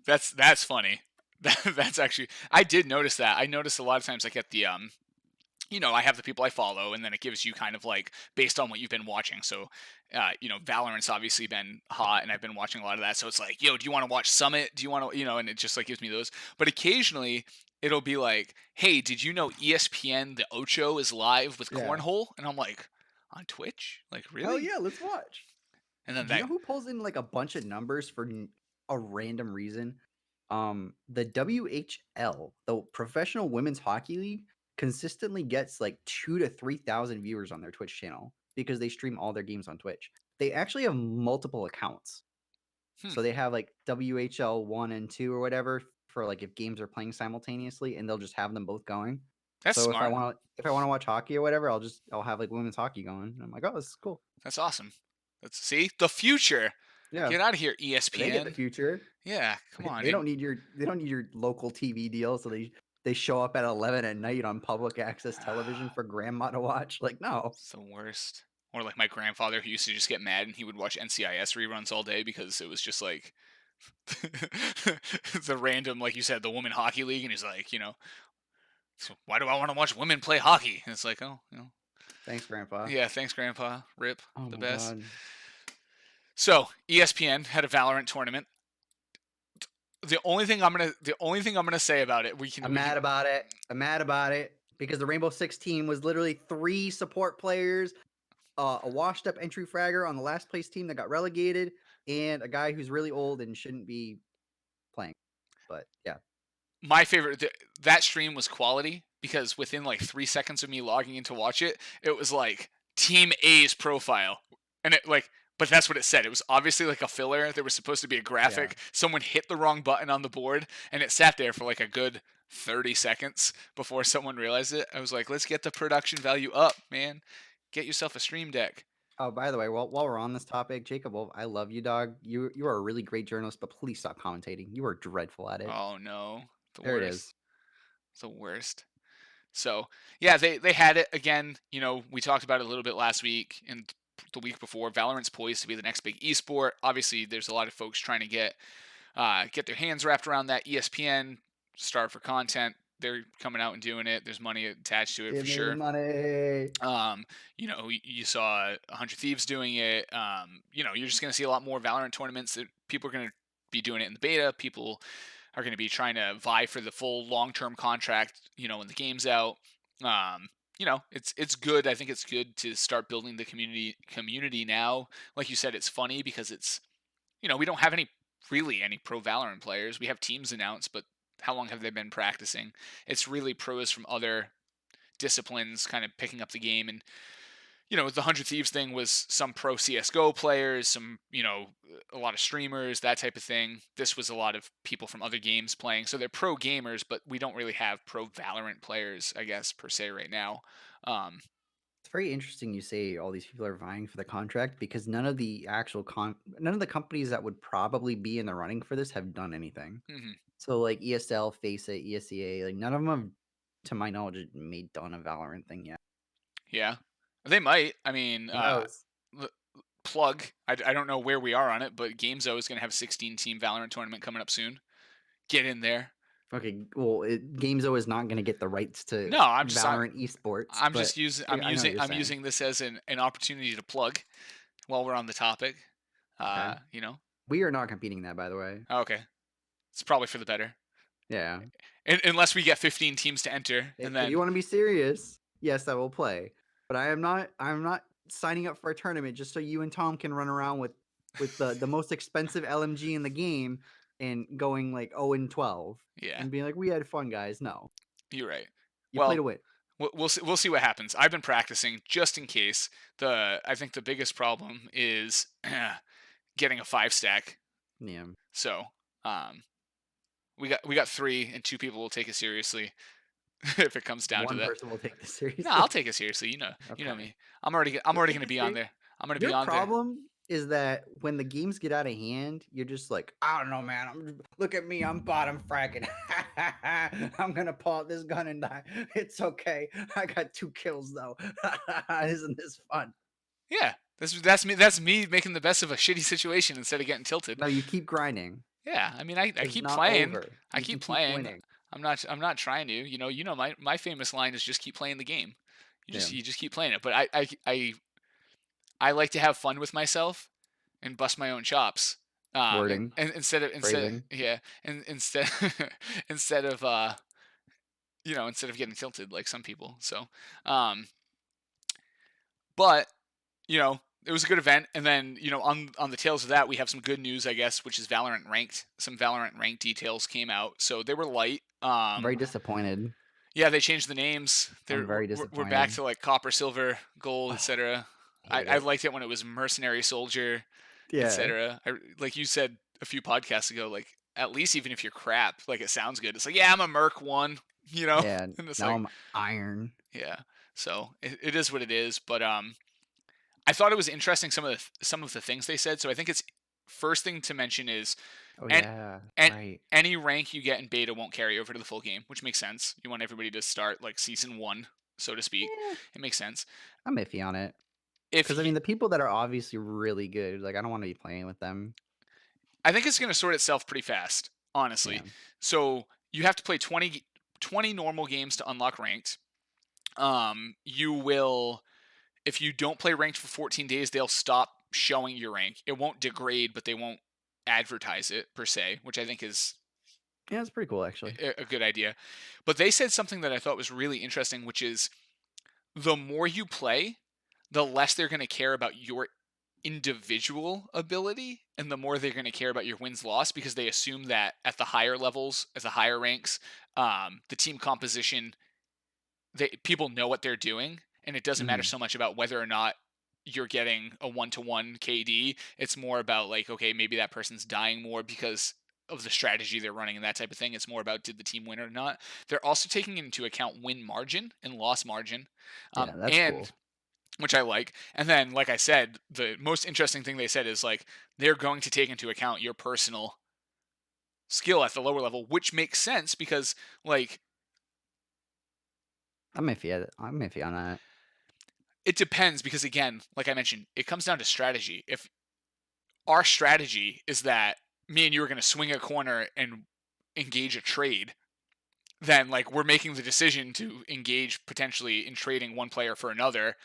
A: that's funny. That's actually I did notice that. I noticed a lot of times I get the I have the people I follow, and then it gives you kind of like based on what you've been watching. So, Valorant's obviously been hot, and I've been watching a lot of that. So it's like, yo, do you want to watch Summit? Do you want to, and it just like gives me those. But occasionally, it'll be like, hey, did you know ESPN the Ocho is live with
B: Yeah.
A: Cornhole? And I'm like, on Twitch? Like
B: Hell
A: really?
B: yeah, let's watch.
A: And then
B: Do you
A: that,
B: know who pulls in like a bunch of numbers for a random reason? The WHL, the Professional Women's Hockey League, consistently gets like 2 to 3,000 viewers on their Twitch channel because they stream all their games on Twitch. They actually have multiple accounts.
A: hmm,
B: So they have like WHL 1 and 2 or whatever for like if games are playing simultaneously and they'll just have them both going.
A: that's
B: So
A: smart.
B: if I want to watch hockey or whatever, I'll have like women's hockey going. And I'm like, "Oh, this is cool."
A: That's awesome. Let's see the future.
B: Yeah.
A: Get out of here,
B: They get the
A: ESPN.
B: future.
A: Yeah, come on.
B: They don't need your local TV deal, so they show up at 11 at night on public access television for grandma to watch. Like, no.
A: It's the worst. Or like my grandfather who used to just get mad and he would watch NCIS reruns all day because it was just like the random, like you said, the women hockey league, and he's like, so why do I want to watch women play hockey? And it's like, oh,
B: Thanks, Grandpa.
A: yeah, thanks, Grandpa. Rip,
B: Oh
A: the
B: my
A: best.
B: god.
A: So ESPN had a Valorant tournament. The only thing I'm gonna say about it, we can
B: I'm
A: we can
B: mad about it. I'm mad about it because the Rainbow Six team was literally 3 support players, a washed up entry fragger on the last place team that got relegated, and a guy who's really old and shouldn't be playing. But yeah.
A: my favorite that stream was quality because within like 3 seconds of me logging in to watch it, it was like Team A's profile, and it like, but that's what it said. It was obviously like a filler. There was supposed to be a
B: Yeah.
A: graphic. Someone hit the wrong button on the board, and it sat there for like a good 30 seconds before someone realized it. I was like, let's get the production value up, man. Get yourself a stream deck.
B: Oh, by the way, while we're on this topic, Jacob Wolf, I love you, dog. You are a really great journalist, but please stop commentating. You are dreadful at it.
A: Oh no, the
B: There it
A: worst,
B: is.
A: the worst. So yeah, they had it again. We talked about it a little bit last week and the week before. Valorant's poised to be the next big esport. Obviously, there's a lot of folks trying to get their hands wrapped around that. ESPN, starved for content. They're coming out and doing it. There's money attached to it for
B: Give me the
A: sure.
B: money.
A: You saw 100 Thieves doing it. You're just going to see a lot more Valorant tournaments that people are going to be doing it in the beta. People are going to be trying to vie for the full long-term contract, when the game's out. It's good. I think it's good to start building the community now. Like you said, it's funny because we don't have any pro Valorant players. We have teams announced, but how long have they been practicing? It's really pros from other disciplines kind of picking up the game. And the 100 Thieves thing was some pro CS:GO players, some, a lot of streamers, that type of thing. This was a lot of people from other games playing. So they're pro gamers, but we don't really have pro Valorant players, I guess, per se right now. Um,
B: It's very interesting you say all these people are vying for the contract because none of the companies that would probably be in the running for this have done anything.
A: mhm,
B: So like ESL, Faceit, ESEA, like none of them have, to my knowledge, done a Valorant thing yet.
A: yeah. They might. I mean,
B: Who knows?
A: l- plug. I don't know where we are on it, but GameZo is going to have a 16-team Valorant tournament coming up soon. Get in there.
B: Okay, well, GameZo is not going to get the rights to
A: No, I'm just
B: Valorant esports,
A: I'm
B: but
A: just using
B: I know what you're
A: I'm
B: saying.
A: using this as an opportunity to plug while we're on the topic.
B: Okay,
A: Uh, you know.
B: we are not competing in that, by the way.
A: Okay. It's probably for the better.
B: Yeah.
A: Unless we get 15 teams to enter, and
B: If you
A: then
B: want to be serious, yes, I will play. But I am not. I'm not signing up for a tournament just so you and Tom can run around with the most expensive LMG in the game and going like 0-12
A: yeah,
B: and being like, we had fun, guys. No,
A: you're right.
B: you play
A: Well,
B: to win.
A: we'll see what happens. I've been practicing just in case. I think the biggest problem is getting a 5 stack.
B: Yeah.
A: So, um, we got three, and two people will take it seriously if it comes down to
B: One
A: that.
B: person will take this
A: No, I'll
B: seriously.
A: take it seriously. You know
B: Okay.
A: me. I'm already
B: The
A: gonna
B: thing
A: be on
B: is,
A: there. I'm gonna be
B: your
A: on there.
B: problem is that when the games get out of hand, you're just like, I don't know, man. Look at me, I'm bottom fragging. I'm gonna pull out this gun and die. It's okay. I got 2 kills though. Isn't this fun?
A: Yeah, that's me making the best of a shitty situation instead of getting tilted.
B: No, you keep grinding
A: Yeah, I mean, I
B: because it's
A: keep
B: not
A: playing.
B: over.
A: I
B: You can
A: keep
B: keep
A: playing.
B: winning.
A: I'm not trying to. My famous line is just keep playing the game. You
B: Yeah.
A: just you just keep playing it. But I like to have fun with myself and bust my own chops.
B: Wording,
A: And instead
B: phrasing.
A: yeah, and instead instead of instead of getting tilted like some people. So, um, but it was a good event. And then, on the tails of that, we have some good news, I guess, which is Valorant ranked. Some Valorant ranked details came out, so they were light.
B: I'm very disappointed.
A: Yeah, they changed the names.
B: I'm
A: They're
B: very
A: we're back
B: disappointed.
A: to like copper, silver, gold,
B: Oh,
A: etc. I,
B: hate
A: I
B: it.
A: liked it when it was mercenary soldier,
B: Yeah.
A: etc. Like you said a few podcasts ago, like at least even if you're crap, like it sounds good. It's like, yeah, I'm a merc one,
B: Yeah.
A: and it's
B: Now
A: like,
B: I'm iron.
A: yeah. So it is what it is. But I thought it was interesting some of the things they said. So I think it's first thing to mention is
B: Oh
A: and
B: yeah.
A: and
B: Right.
A: any rank you get in beta won't carry over to the full game, which makes sense. You want everybody to start like season one, so to speak.
B: Eh,
A: It makes sense.
B: I'm iffy on it.
A: if
B: Because I
A: you,
B: mean, the people that are obviously really good, like, I don't wanna be playing with them.
A: I think it's going to sort itself pretty fast, honestly.
B: Yeah.
A: So you have to play 20 normal games to unlock ranked. You will, if you don't play ranked for 14 days, they'll stop showing your rank. It won't degrade, but they won't advertise it per se, which I think is
B: Yeah, it's pretty cool, actually.
A: a good idea. But they said something that I thought was really interesting, which is the more you play, the less they're going to care about your individual ability and the more they're going to care about your wins loss because they assume that at the higher levels, at the higher ranks, the team composition, people know what they're doing, and it doesn't matter
B: Mhm.
A: so much about whether or not you're getting a 1-to-1 KD. It's more about like, okay, maybe that person's dying more because of the strategy they're running and that type of thing. It's more about did the team win or not. They're also taking into account win margin and loss margin,
B: Yeah, that's
A: and
B: cool.
A: which I like. And then, like I said, the most interesting thing they said is like they're going to take into account your personal skill at the lower level, which makes sense because like
B: I'm iffy on that.
A: it depends because again, like I mentioned, it comes down to strategy. If our strategy is that me and you are going to swing a corner and engage a trade, then like we're making the decision to engage potentially in trading one player for another,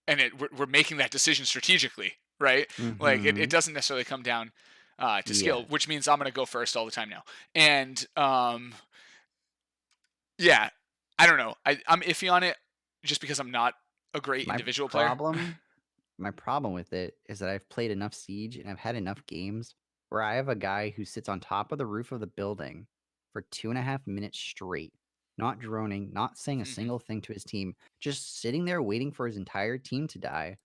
A: and we're making that decision strategically, right? Like it
B: Mhm.
A: doesn't necessarily come down to skill,
B: Yeah.
A: which means I'm going to go first all the time now. And yeah, I don't know. I'm iffy on it just because I'm not a great
B: My
A: individual player.
B: problem my problem with it is that I've played enough Siege and I've had enough games where I have a guy who sits on top of the roof of the building for 2.5 minutes straight, not droning, not saying a
A: Hmm.
B: single thing to his team, just sitting there waiting for his entire team to die,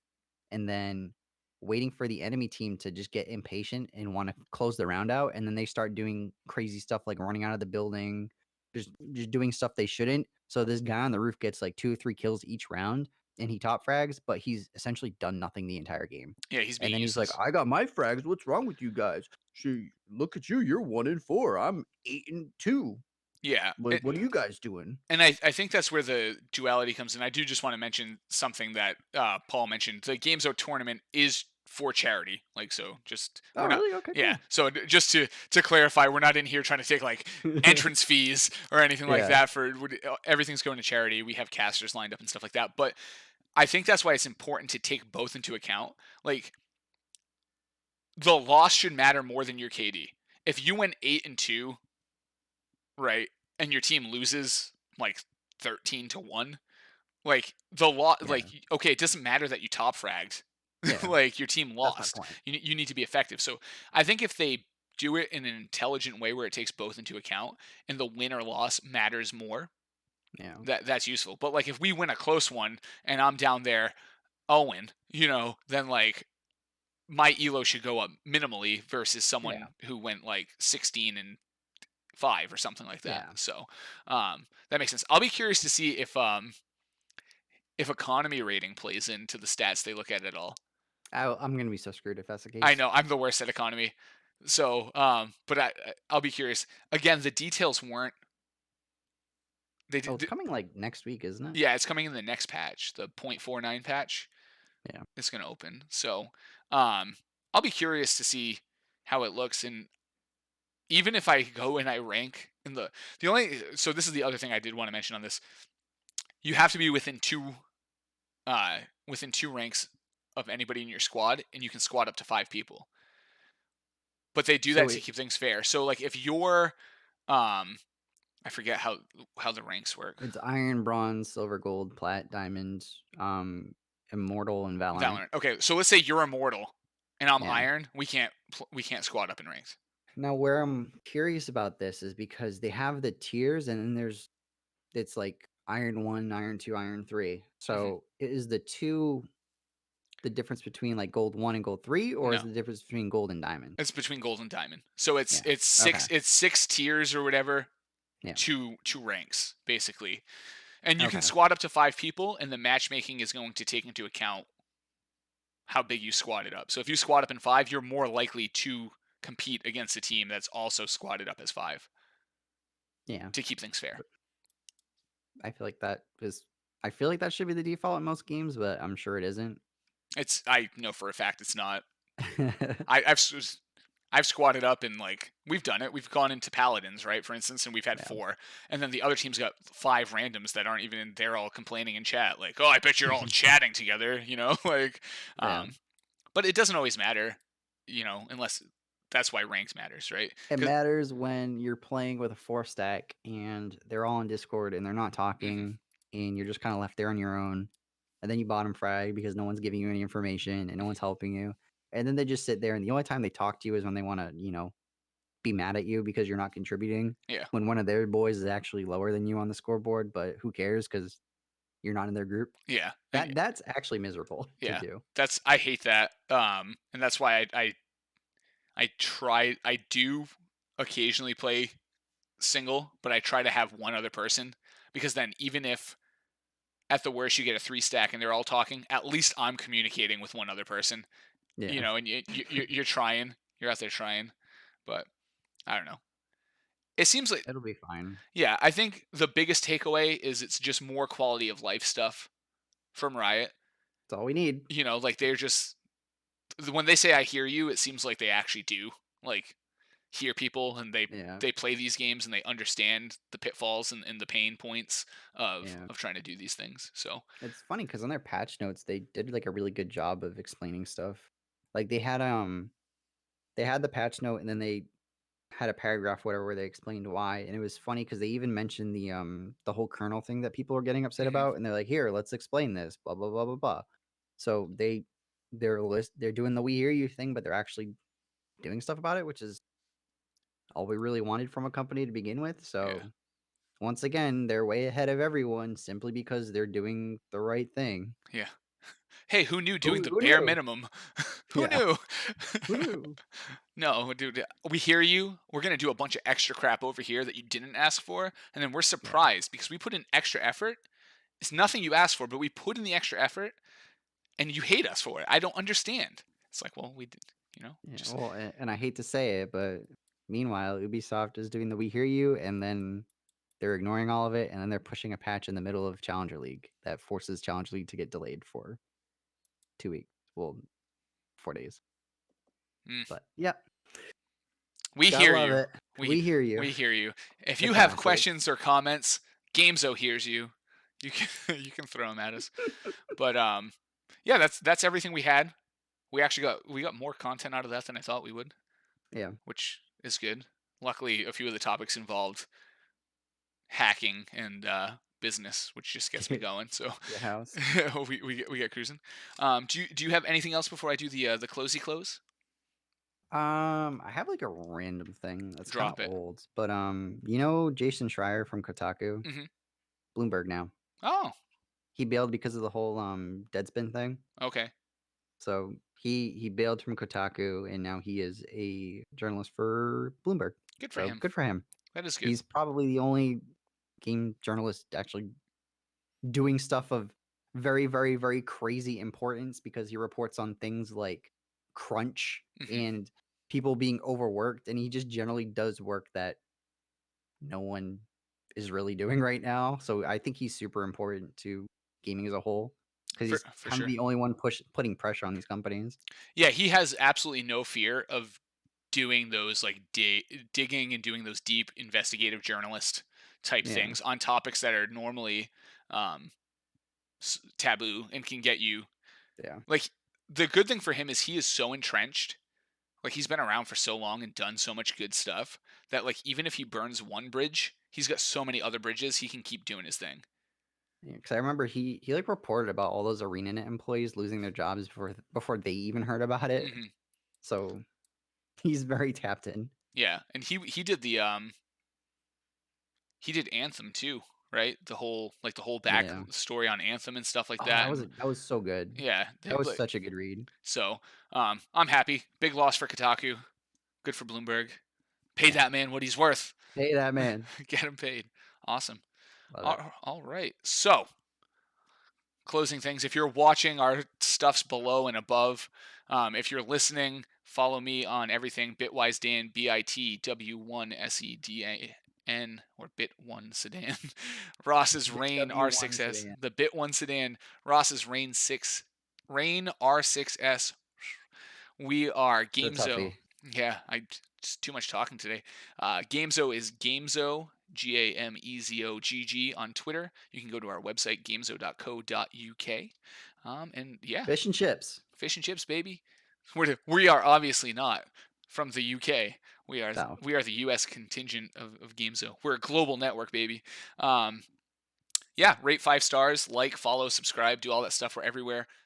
B: and then waiting for the enemy team to just get impatient and want to close the round out, and then they start doing crazy stuff like running out of the building, just doing stuff they shouldn't. So this guy on the roof gets like 2 or 3 kills each round, and he top frags, but he's essentially done nothing the entire game.
A: Yeah, he's
B: And
A: being
B: then he's like,
A: useless.
B: "I got my frags. What's wrong with you guys? She look at you. You're 1-4. I'm 8-2.
A: Yeah,
B: What are you guys doing?"
A: and I think that's where the duality comes in. I do just want to mention something that Paul mentioned. The Games Out tournament is for charity. Like, so just
B: Oh,
A: we're not.
B: really? Okay,
A: Yeah.
B: cool.
A: So just to clarify, we're not in here trying to take like entrance fees or anything like
B: Yeah,
A: that. Everything's going to charity. We have casters lined up and stuff like that. But I think that's why it's important to take both into account. Like the loss should matter more than your KD. If you went 8-2, right, and your team loses like 13-1, like the law, like
B: yeah,
A: okay, it doesn't matter that you top fragged,
B: yeah.
A: like your team
B: That's my
A: lost.
B: point.
A: You need to be effective. So I think if they do it in an intelligent way where it takes both into account and the win or loss matters more,
B: Yeah,
A: that's useful. But like if we win a close one and I'm down there Owen, then like my elo should go up minimally versus
B: yeah,
A: someone who went like 16-5 or something like that.
B: yeah.
A: So that makes sense. I'll be curious to see if economy rating plays into the stats they look at all.
B: I'm gonna be so screwed if that's the
A: I
B: case.
A: know I'm the worst at economy, so but I'll be curious. Again, the details weren't. They
B: Oh, it's
A: did.
B: coming, like, next week, isn't it?
A: Yeah, it's coming in the next patch, the 0.49 patch.
B: Yeah.
A: It's going to open. So um, I'll be curious to see how it looks. And even if I go and I rank in the only so this is the other thing I did want to mention on this. You have to be uh within two ranks of anybody in your squad, and you can squad up to 5 people. But they do
B: So
A: that to
B: it
A: keep things fair. So like if you're um I forget how the ranks work.
B: it's iron, bronze, silver, gold, plat, diamond, immortal, and Valorant.
A: Valorant. Okay, so let's say you're immortal and I'm
B: Yeah.
A: iron. We can't squad up in ranks.
B: Now where I'm curious about this is because they have the tiers and then it's like iron 1, iron 2, iron 3.
A: Hmm.
B: So is the 2 the difference between, like, gold 1 and gold 3, or is
A: No,
B: the difference between gold and diamond?
A: it's between gold and diamond. So it's
B: Yeah.
A: it's
B: Okay.
A: six tiers or whatever.
B: Yeah.
A: Two ranks basically, and you can
B: Okay.
A: squad up to 5 people, and the matchmaking is going to take into account how big you squatted up. So if you squat up in 5, you're more likely to compete against a team that's also squatted up as 5
B: Yeah.
A: to keep things fair.
B: But I feel like that should be the default in most games, but I'm sure it isn't.
A: I know for a fact it's not. I've squatted up and like we've done it. We've gone into paladins, right, for instance, and we've had
B: Yeah,
A: four, and then the other team's got five randoms that aren't even in. They're all complaining in chat, like, "Oh, I bet you're all chatting together," like.
B: yeah.
A: Um, but it doesn't always matter, unless that's why ranks matters, right?
B: It
A: 'Cause,
B: matters when you're playing with a 4 stack and they're all in Discord and they're not
A: mhm,
B: talking, and you're just kinda left there on your own, and then you bottom frag because no one's giving you any information and no one's helping you, and then they just sit there, and the only time they talk to you is when they wanna, be mad at you because you're not contributing,
A: yeah,
B: when one of their boys is actually lower than you on the scoreboard, but who cares because 'cause you're not in their group.
A: yeah, and
B: That's actually miserable to
A: yeah,
B: do.
A: I hate that, and that's why I do occasionally play single, but I try to have one other person because then even if at the worst you get a three stack and they're all talking, at least I'm communicating with one other person,
B: Yeah.
A: and you're trying, you're out there trying, but I don't know. It seems like,
B: It'll be fine.
A: yeah, I think the biggest takeaway is it's just more quality of life stuff from Riot.
B: That's all we need.
A: Like they're just when they say I hear you, it seems like they actually do. Like hear people and they
B: Yeah.
A: they play these games and they understand the pitfalls and the pain points of
B: Yeah.
A: of trying to do these things. So,
B: It's funny because on their patch notes, they did, like, a really good job of explaining stuff. Like, they had the patch note, and then they had a paragraph, whatever, where they explained why, and it was funny because they even mentioned the whole kernel thing that people were getting upset
A: mhm,
B: about, and they're like, "Here, let's explain this, blah, blah, blah, blah, blah." So they're doing the "we hear you" thing, but they're actually doing stuff about it, which is all we really wanted from a company to begin with,
A: yeah,
B: so, once again, they're way ahead of everyone simply because they're doing the right thing.
A: yeah. Hey, who knew doing the
B: Who
A: bare
B: knew?
A: minimum? Who
B: Yeah.
A: knew?
B: Who knew?
A: No, dude, we hear you. We're gonna do a bunch of extra crap over here that you didn't ask for, and then we're
B: Yeah.
A: surprised because we put in extra effort. It's nothing you asked for, but we put in the extra effort, and you hate us for it. I don't understand. It's like, well, we did,
B: Yeah,
A: just
B: well, and I hate to say it, but meanwhile, Ubisoft is doing the "We hear you," and then they're ignoring all of it, and then they're pushing a patch in the middle of Challenger League that forces Challenger League to get delayed for 2 weeks. Well, 4 days.
A: mm.
B: But, yeah,
A: We
B: gotta
A: hear
B: love
A: you.
B: it.
A: We
B: We hear you.
A: we hear you. If
B: The
A: you have
B: classic.
A: questions or comments, Gamezo hears you. You can you can throw them at us. But yeah, that's everything we had. We got more content out of that than I thought we would,
B: Yeah.
A: which is good. Luckily, a few of the topics involved hacking and business, which just gets me
B: Get
A: going. So
B: get house.
A: we get cruising. Do you have anything else before I do the closey close?
B: I have, like, a random thing that's kinda
A: Drop it.
B: old, but, Jason Schreier from Kotaku?
A: Hmm.
B: Bloomberg now.
A: Oh,
B: He bailed because of the whole, Deadspin thing.
A: okay.
B: So he bailed from Kotaku, and now he is a journalist for Bloomberg.
A: Good for
B: So
A: him.
B: good for him.
A: That is good.
B: He's probably the only game journalist actually doing stuff of very, very, very crazy importance because he reports on things like crunch
A: Hmm.
B: and people being overworked, and he just generally does work that no one is really doing right now. So I think he's super important to gaming as a whole because
A: For
B: he's
A: for
B: kind of
A: sure.
B: the only one putting pressure on these companies.
A: Yeah, he has absolutely no fear of doing those like digging and doing those deep investigative journalist type
B: Yeah,
A: things on topics that are normally um, taboo and can get you
B: yeah.
A: like the good thing for him is he is so entrenched. Like he's been around for so long and done so much good stuff that like even if he burns one bridge, he's got so many other bridges he can keep doing his thing.
B: Because I remember he, like, reported about all those ArenaNet employees losing their jobs before they even heard about it,
A: Hmm.
B: so he's very tapped in.
A: Yeah, and he did Anthem too, right? The whole back
B: Yeah.
A: story on Anthem and stuff like
B: Oh,
A: that. And
B: that was so good.
A: yeah,
B: That was such a good read.
A: so I'm happy. Big loss for Kotaku. Good for Bloomberg. Pay
B: Yeah.
A: that man what he's worth.
B: Hey, that man.
A: Get him paid. Awesome.
B: Love it.
A: All right. So closing things. If you're watching, our stuff's below and above. If you're listening, follow me on everything. Bitwise Dan, BITW1SEDAN, or Bit1 Sedan. Ross's Rain
B: W1
A: R6S,
B: sedan.
A: the Bit1 Sedan, Ross's Rain 6 Rain R6S. We are
B: So
A: Gamezo.
B: toughy.
A: Yeah, I just too much talking today. Gamezo is Gamezo, GAMEZOGG on Twitter. You can go to our website, gamezo.co.uk. And yeah,
B: Fish and chips.
A: fish and chips, baby. We are obviously not from the UK.
B: No.
A: We are the US contingent of Gamezo. We're a global network, baby. Um, yeah, rate 5 stars, like, follow, subscribe, do all that stuff. We're everywhere.